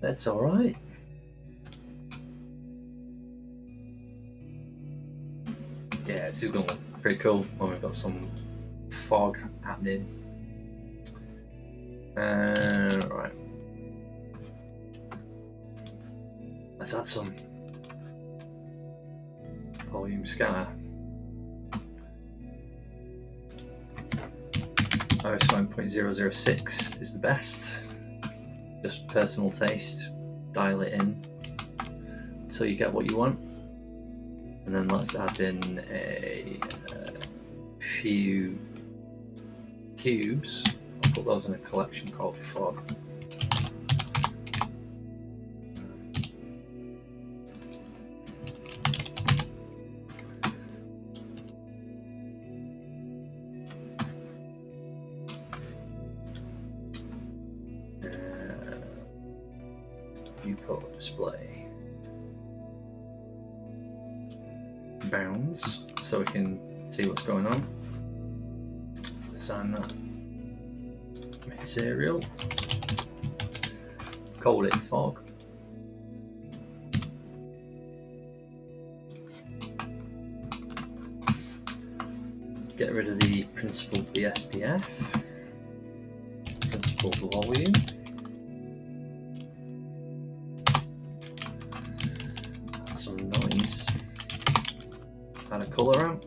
That's alright. Yeah, this is going to look pretty cool when we've got some fog happening. Right. Let's add some volume scatter. iOS 5.006 is the best. just personal taste. Dial it in until you get what you want, and then let's add in a few cubes. I'll put those in a collection called fog. Viewport display bounds, so we can see what's going on. Assign that material, call it fog. Get rid of the principal BSDF, principal volume. Add some noise. Add a color ramp.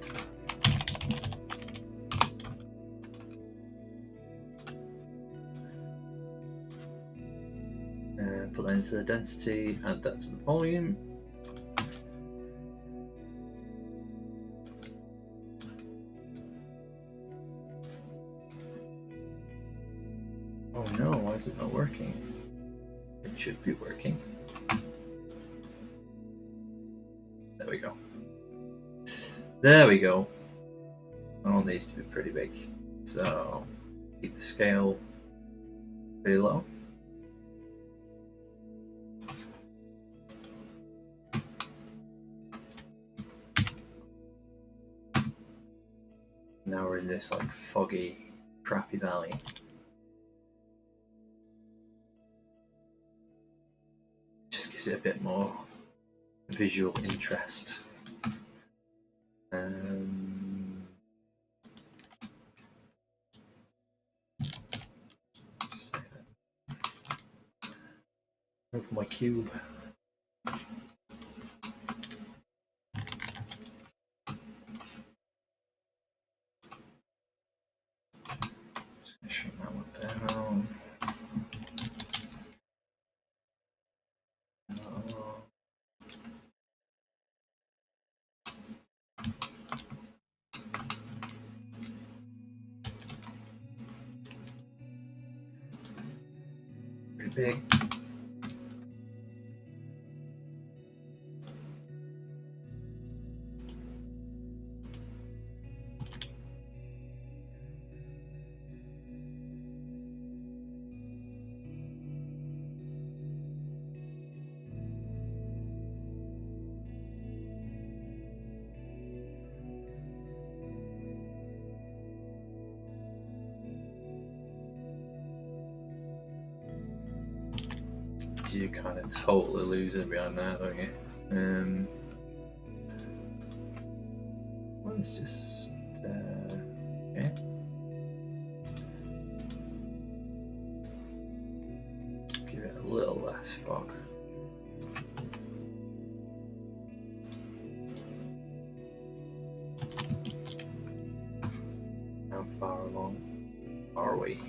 Put that into the density, add that to the volume. Oh no, why is it not working? It should be working. There we go. There we go. I want these to be pretty big. So keep the scale pretty low. Now we're in this like foggy, crappy valley. Just gives it a bit more visual interest. Move my cube. Just gonna shrink that one down. Pretty big. You kind of totally lose it behind that, don't you? Let's just okay. Just give it a little less fog. How far along are we?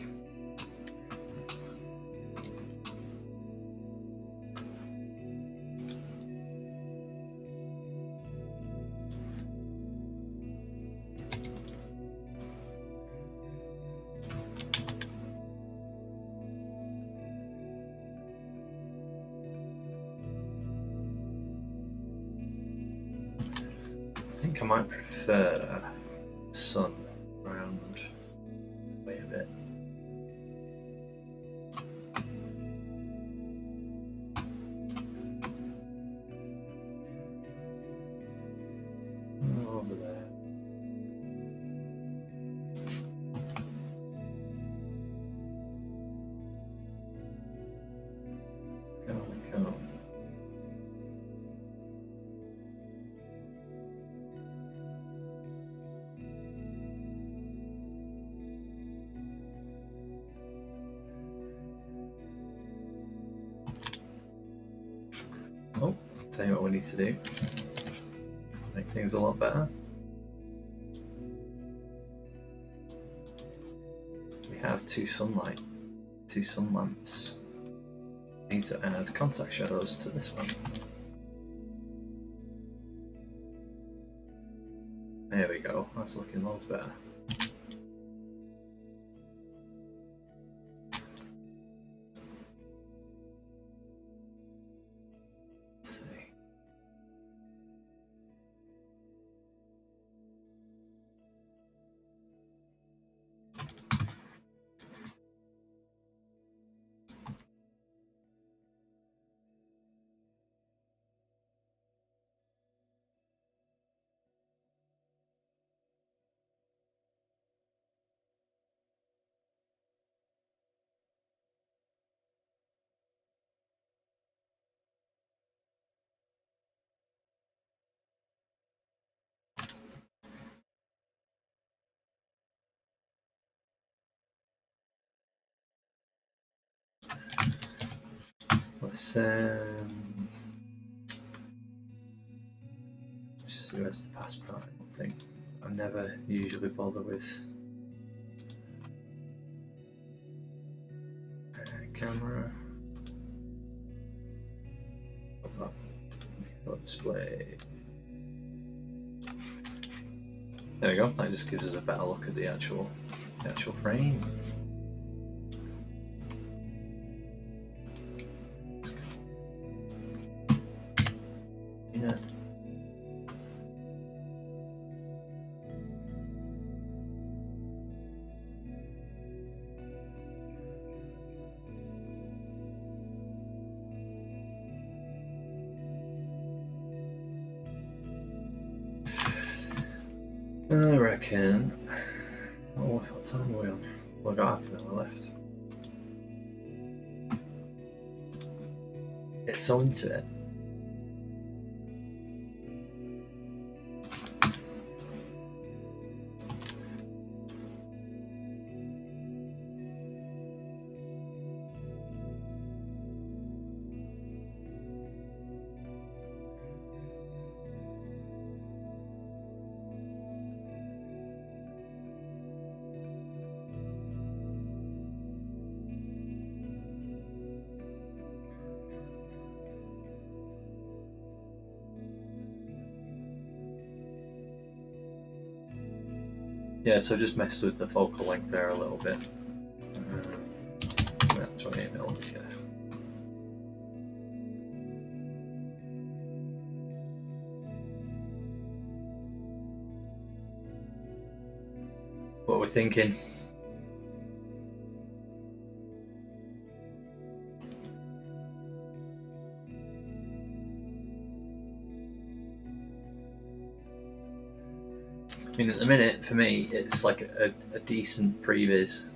I think I might prefer sun around way a bit. Over there. Come. Oh, I'll tell you what we need to do. Make things a lot better. We have two sun lamps. need to add contact shadows to this one. There we go, that's looking loads better. Let's see. Let's just see where's the passport thing. I never usually bother with camera. Display. There we go. That just gives us a better look at the actual frame. Yeah. I reckon. Oh, what time are we on? We've got half an hour left. Get so into it. Yeah, so just messed with the focal length there a little bit. That's 28mm. What we're thinking. I mean, at the minute, for me, it's like a decent previs.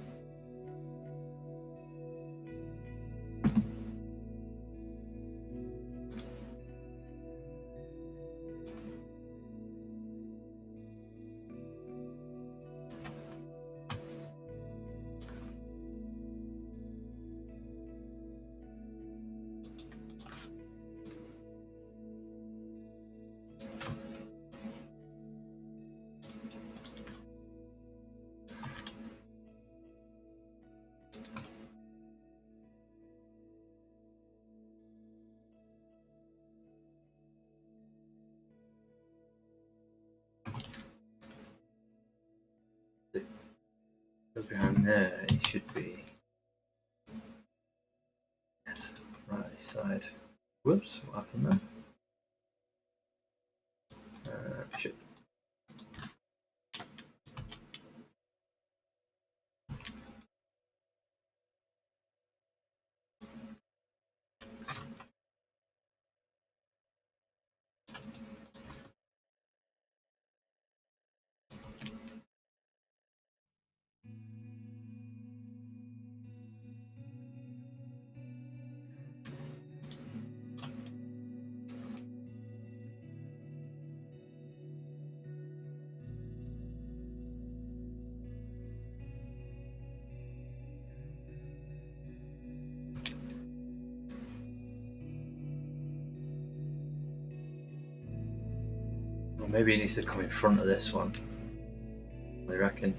Goes behind there, it should be. Yes, right side. Whoops, what happened there? Shit. Well, maybe he needs to come in front of this one. I reckon.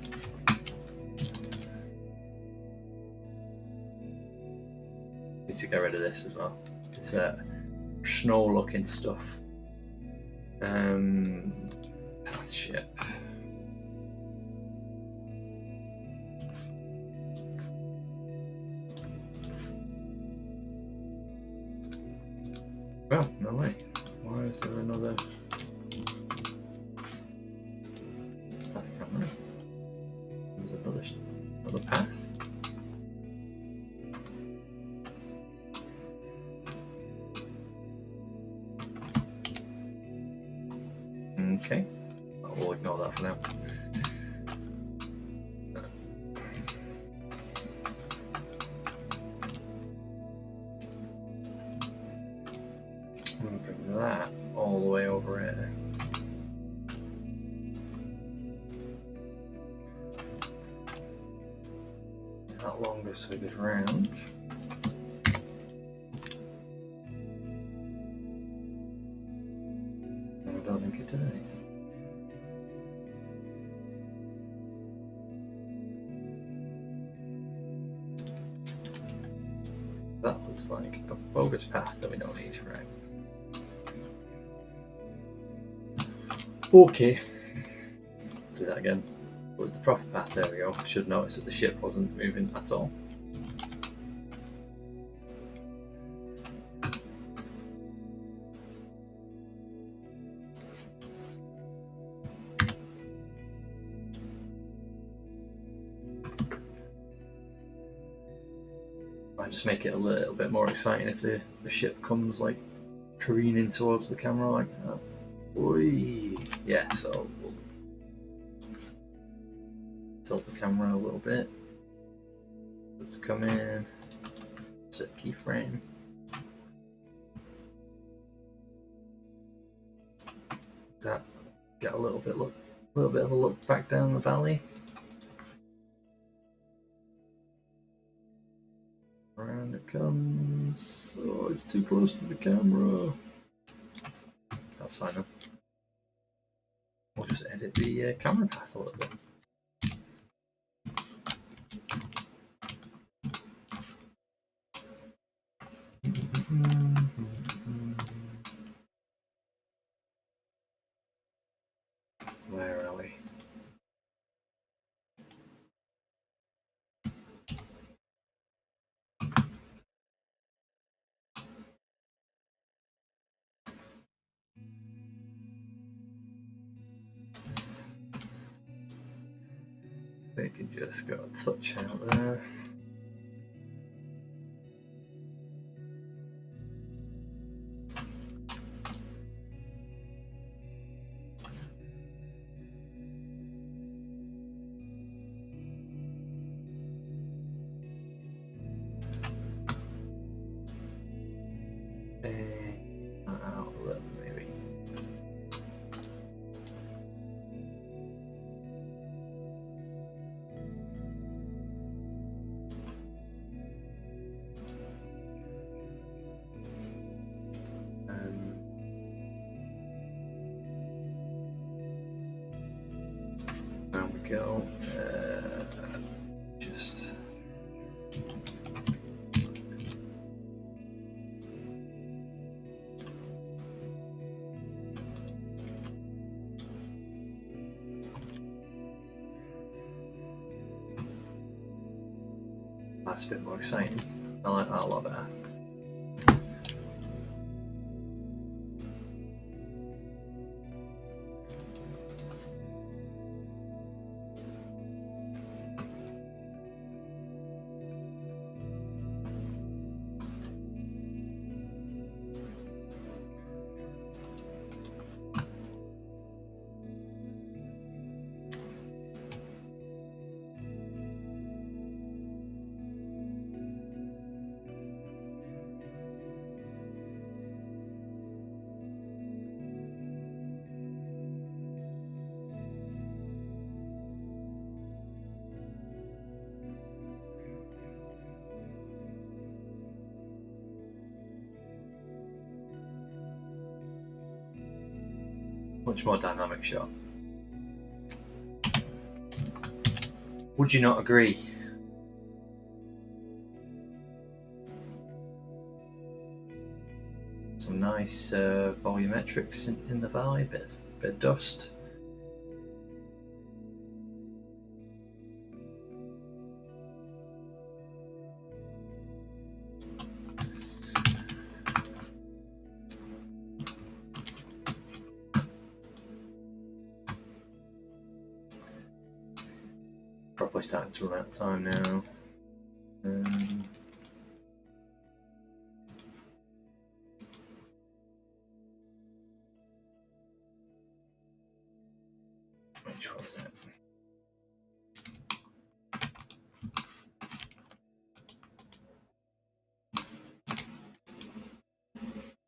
You need to get rid of this as well. It's snow looking stuff. Path ship. Oh, no way. Why is there another path camera? There's another path. Okay, we'll ignore that for now. I'm going to bring that all the way over here. That longer so it goes round. I don't think it did anything. That looks like a bogus path that we don't need, right? Okay. Do that again. With the proper path, there we go. I should notice that the ship wasn't moving at all. Might just make it a little bit more exciting if the ship comes like careening towards the camera like that. Oi. Yeah, so we'll tilt the camera a little bit. Let's come in, set keyframe. That get a little bit of a look back down the valley. Around it comes. Oh, it's too close to the camera. That's fine though. We'll just edit the camera path a little bit. Where are we? They can just go a touch out there. Out a little, maybe. There we go. Just that's a bit more exciting. I like that a lot better. Much more dynamic shot. Would you not agree? nice volumetrics in the valley, bit of dust. Probably starting to run out of time now. Which was it?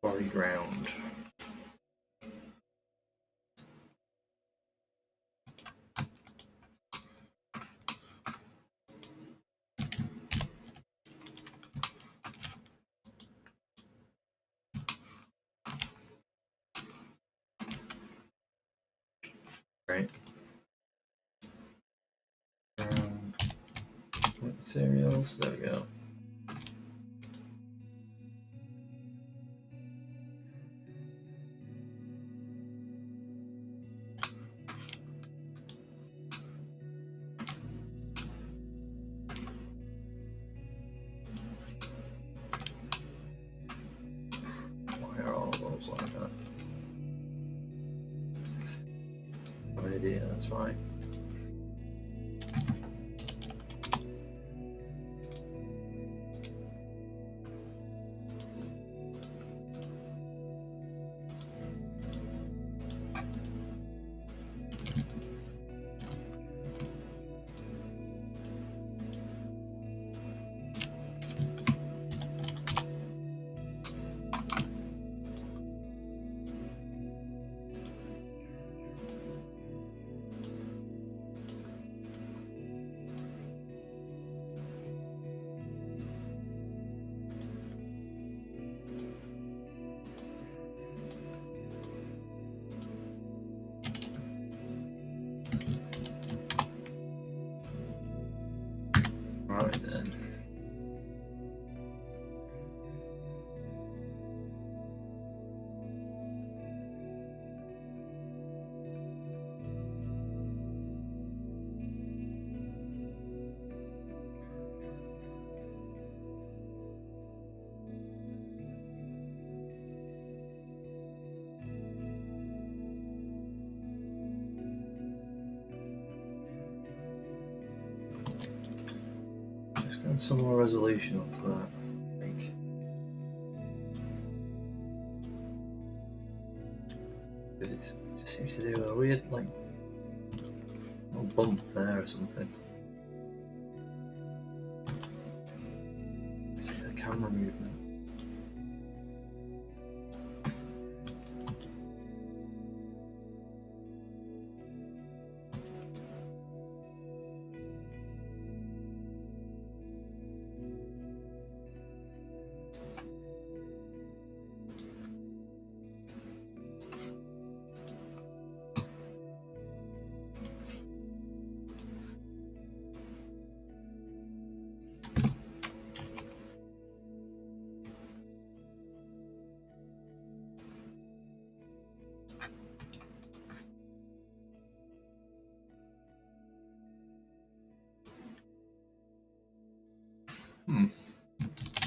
Quarry ground. Right. Materials. There we go. Why are all those like that? I'm an idiot, that's why. Right then. Just got some more resolution onto that, I think. Because it just seems to do a weird, like, little bump there or something. Is it the camera movement?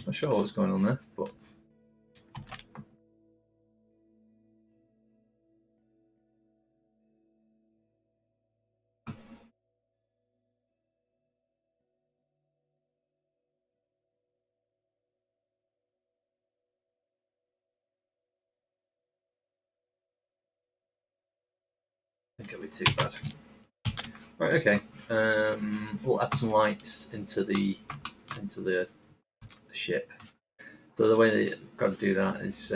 Not sure what's going on there, but I think it'll be too bad. Right, okay. We'll add some lights into the ship. So the way that you've got to do that is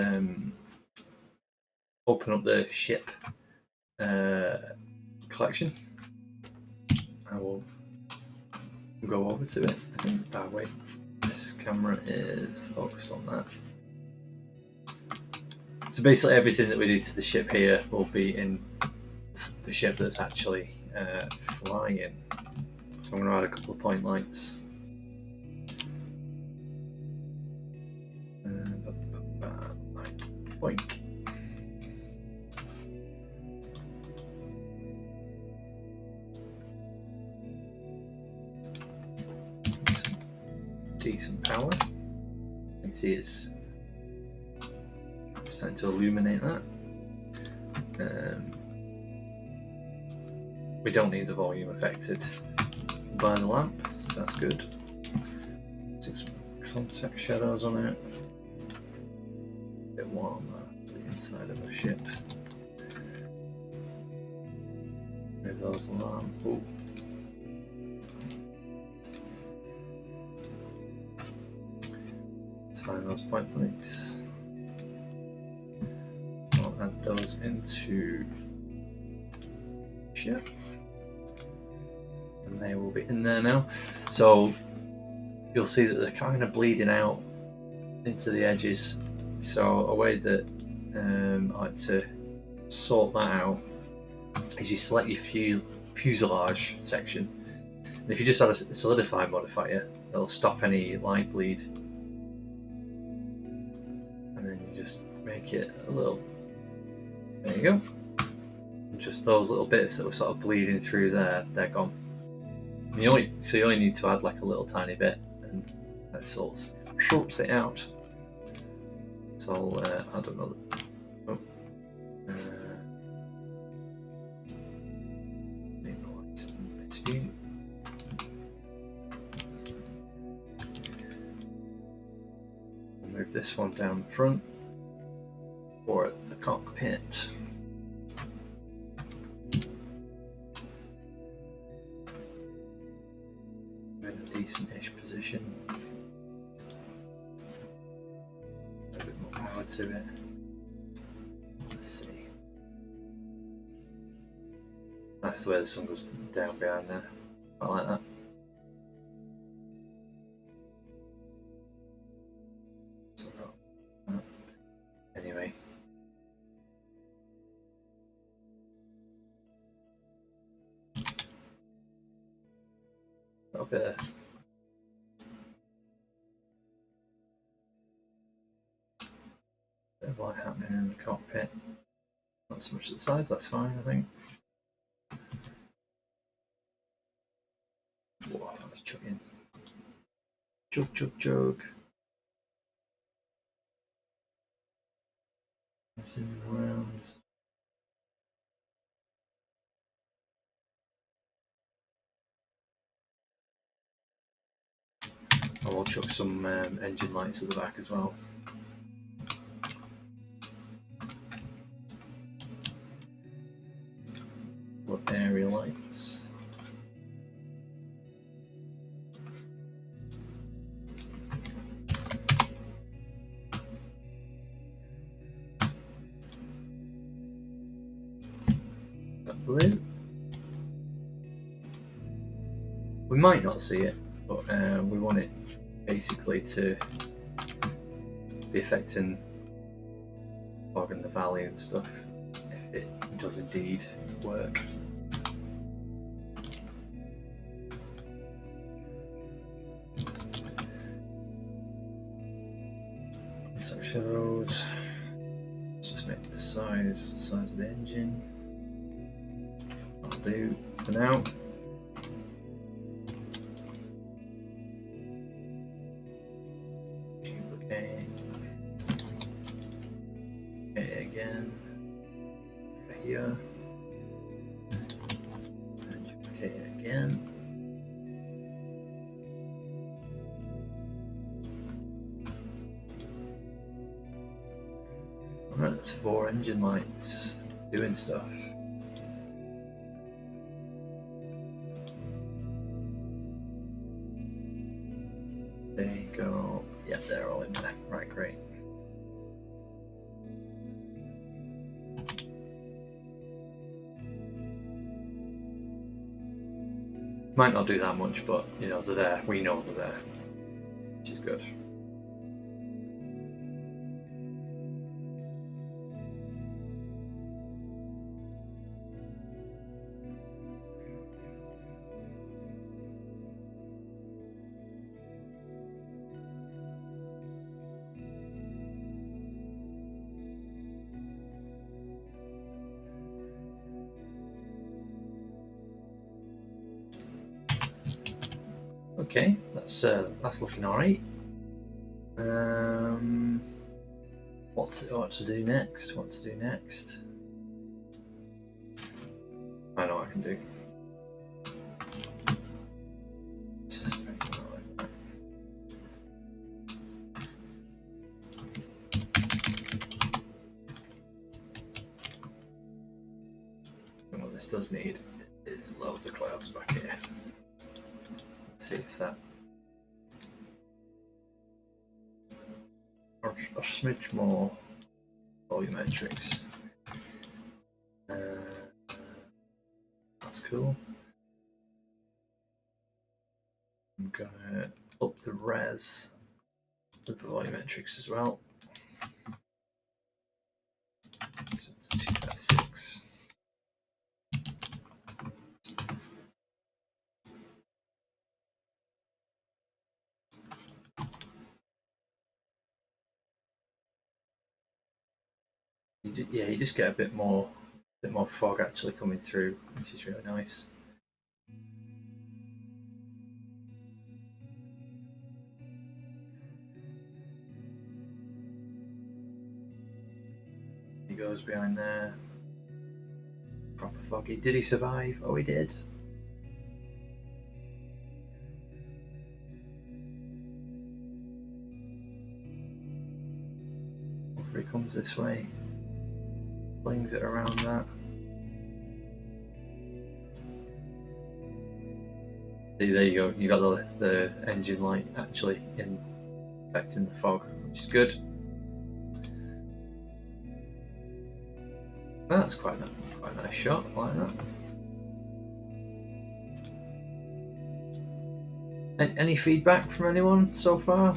open up the ship collection. I will go over to it. I think. Oh wait, this camera is focused on that. So basically, everything that we do to the ship here will be in the ship that's actually flying. So I'm going to add a couple of point lights. Light point. Decent power. You can see it's starting to illuminate that. We don't need the volume affected by the lamp, so that's good. Stick some contact shadows on it. A bit warmer the inside of the ship. Move those along. Oh. Find those point lights. I'll add those into ship. And they will be in there now. So you'll see that they're kind of bleeding out into the edges. So a way that I like to sort that out is you select your fuselage section. And if you just add a solidify modifier, it'll stop any light bleed. And then you just make it a little, there you go. And just those little bits that were sort of bleeding through there, they're gone. And you only need to add like a little tiny bit, and that sorts it out. So I'll add another. Oh. Move this one down the front or at the cockpit. In a decent-ish position. A bit more power to it. Let's see. That's the way the sun goes down behind there. I like that. Anyway. A bit of light happening in the cockpit. Not so much at the sides, that's fine, I think. Whoa, that's chugging. Chug, chug, chug. Zooming around. I will chuck some engine lights at the back as well. What area lights? That blue. We might not see it, but we want it basically to be affecting fog in the valley and stuff, if it does indeed work. So shadows. Let's just make the size of the engine. That'll do for now. Duplicate. Okay, again. Over here. And duplicate again. Alright, that's 4 engine lights doing stuff. There you go. Yep, they're all in there. Right, great. Might not do that much, but you know, they're there. We know they're there, which is good. Okay, that's looking alright. What to do next? What to do next? I know what I can do. Just make it like that. And what this does need is loads of clouds back here. Let's see if that or a smidge more volumetrics. That's cool. I'm gonna up the res with the volumetrics as well. So it's 256. Yeah, you just get a bit more fog actually coming through, which is really nice. He goes behind there. Proper foggy. Did he survive? Oh, he did. Hopefully he comes this way. Flings it around that. See, there you go. You got the engine light actually affecting the fog, which is good. That's quite a nice shot, I like that. Any feedback from anyone so far?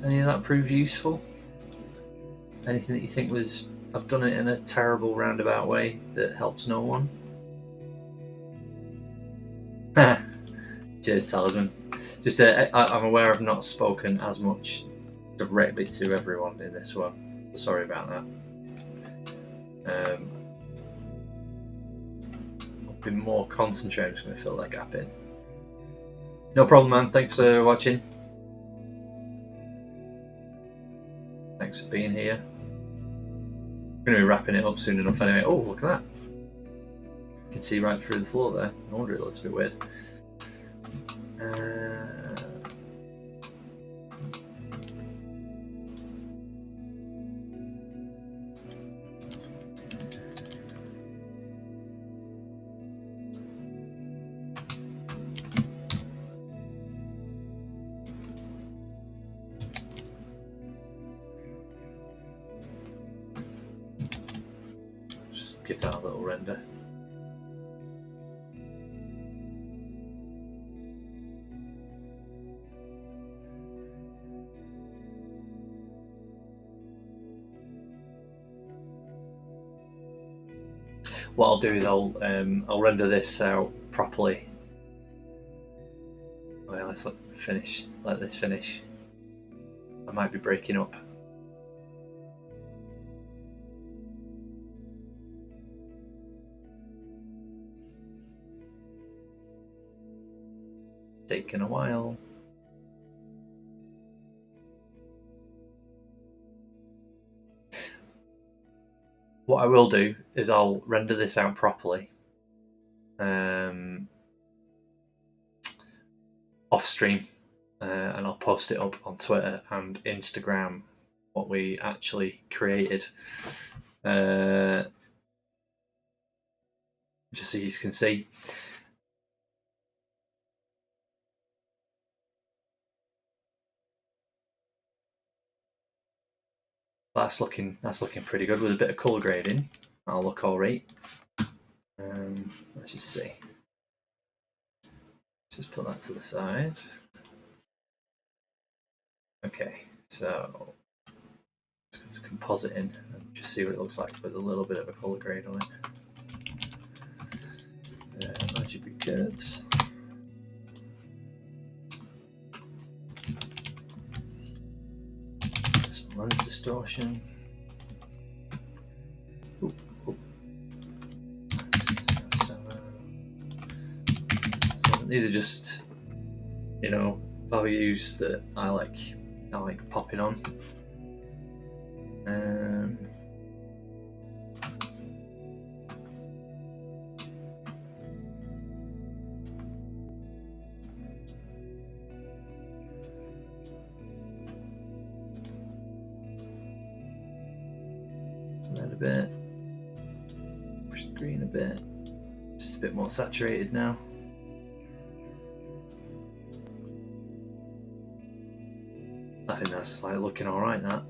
Any of that proved useful? Anything that you think was I've done it in a terrible roundabout way that helps no one? Cheers, Talisman. Just I'm aware I've not spoken as much directly to everyone in this one, so sorry about that. I've been more concentrated. I'm just going to fill that gap in. No problem, man. Thanks for watching. Thanks for being here. I'm going to be wrapping it up soon enough anyway. Oh, look at that. You can see right through the floor there. No wonder it looks a bit weird. Just give that a little render. What I'll do is I'll render this out properly. Okay, let's finish. Let this finish. I might be breaking up. Taking a while. What I will do is I'll render this out properly. Off stream, and I'll post it up on Twitter and Instagram what we actually created, just so you can see. That's looking pretty good with a bit of colour grading. That'll look all right. Let's just see. Just put that to the side. Okay, so let's go to composite in and just see what it looks like with a little bit of a colour grade on it. RGB curves. Some lens distortion. Ooh, ooh. So these are just values that I like popping on. Red a bit, push the green a bit, just a bit more saturated now. I think that's looking all right. That.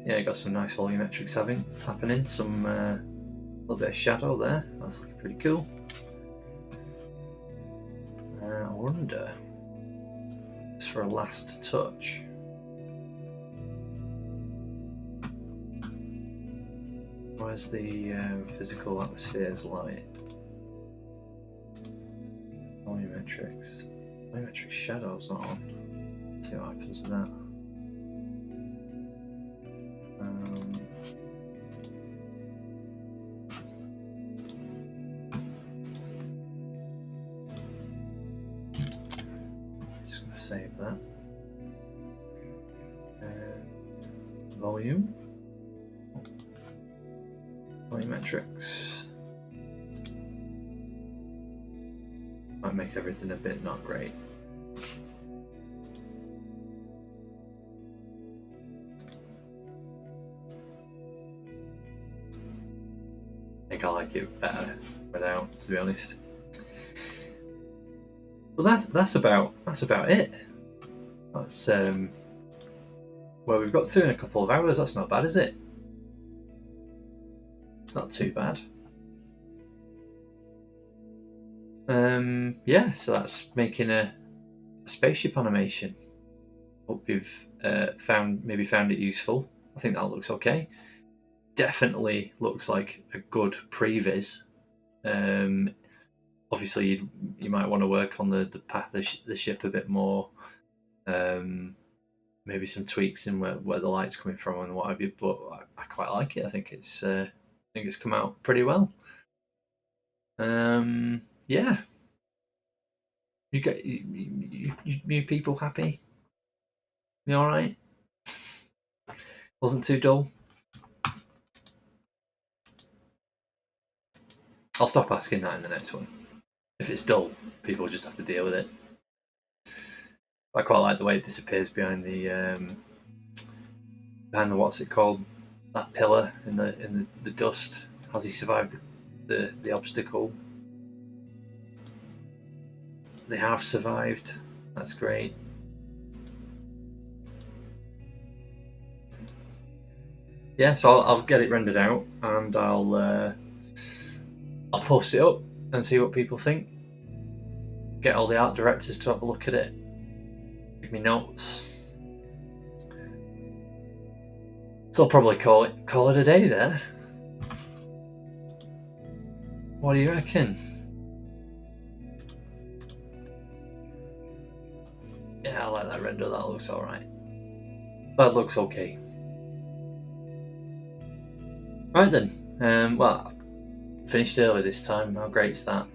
Yeah, got some nice volumetrics happening. Some little bit of shadow there. That's looking pretty cool. I wonder, just for a last touch, where's the physical atmospheres light? Volumetrics shadows not on. Let's see what happens with that. Just going to save that. Volumetrics. Might make everything a bit not great. I think I like it better without, to be honest. Well, that's about it. That's where we've got to in a couple of hours. That's not bad, is it? It's not too bad. Yeah, so that's making a spaceship animation. Hope you've found it useful. I think that looks okay. Definitely looks like a good previs. Obviously, you might want to work on the path of the ship a bit more. Maybe some tweaks in where the light's coming from and what have you. But I quite like it. I think it's come out pretty well. Yeah. You people happy? You all right? Wasn't too dull. I'll stop asking that in the next one. If it's dull, people just have to deal with it. I quite like the way it disappears behind the what's it called? That pillar in the dust. Has he survived the obstacle? They have survived. That's great. Yeah, so I'll get it rendered out and I'll post it up and see what people think. Get all the art directors to have a look at it. Give me notes. So I'll probably call it a day there. What do you reckon? Yeah, I like that render. That looks alright. That looks okay. Right then. Well, finished early this time. How great's that?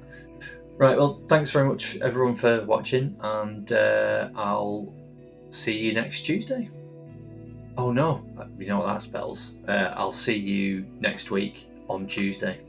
Right, well, thanks very much everyone for watching, and I'll see you next Tuesday. Oh no, you know what that spells. I'll see you next week on Tuesday.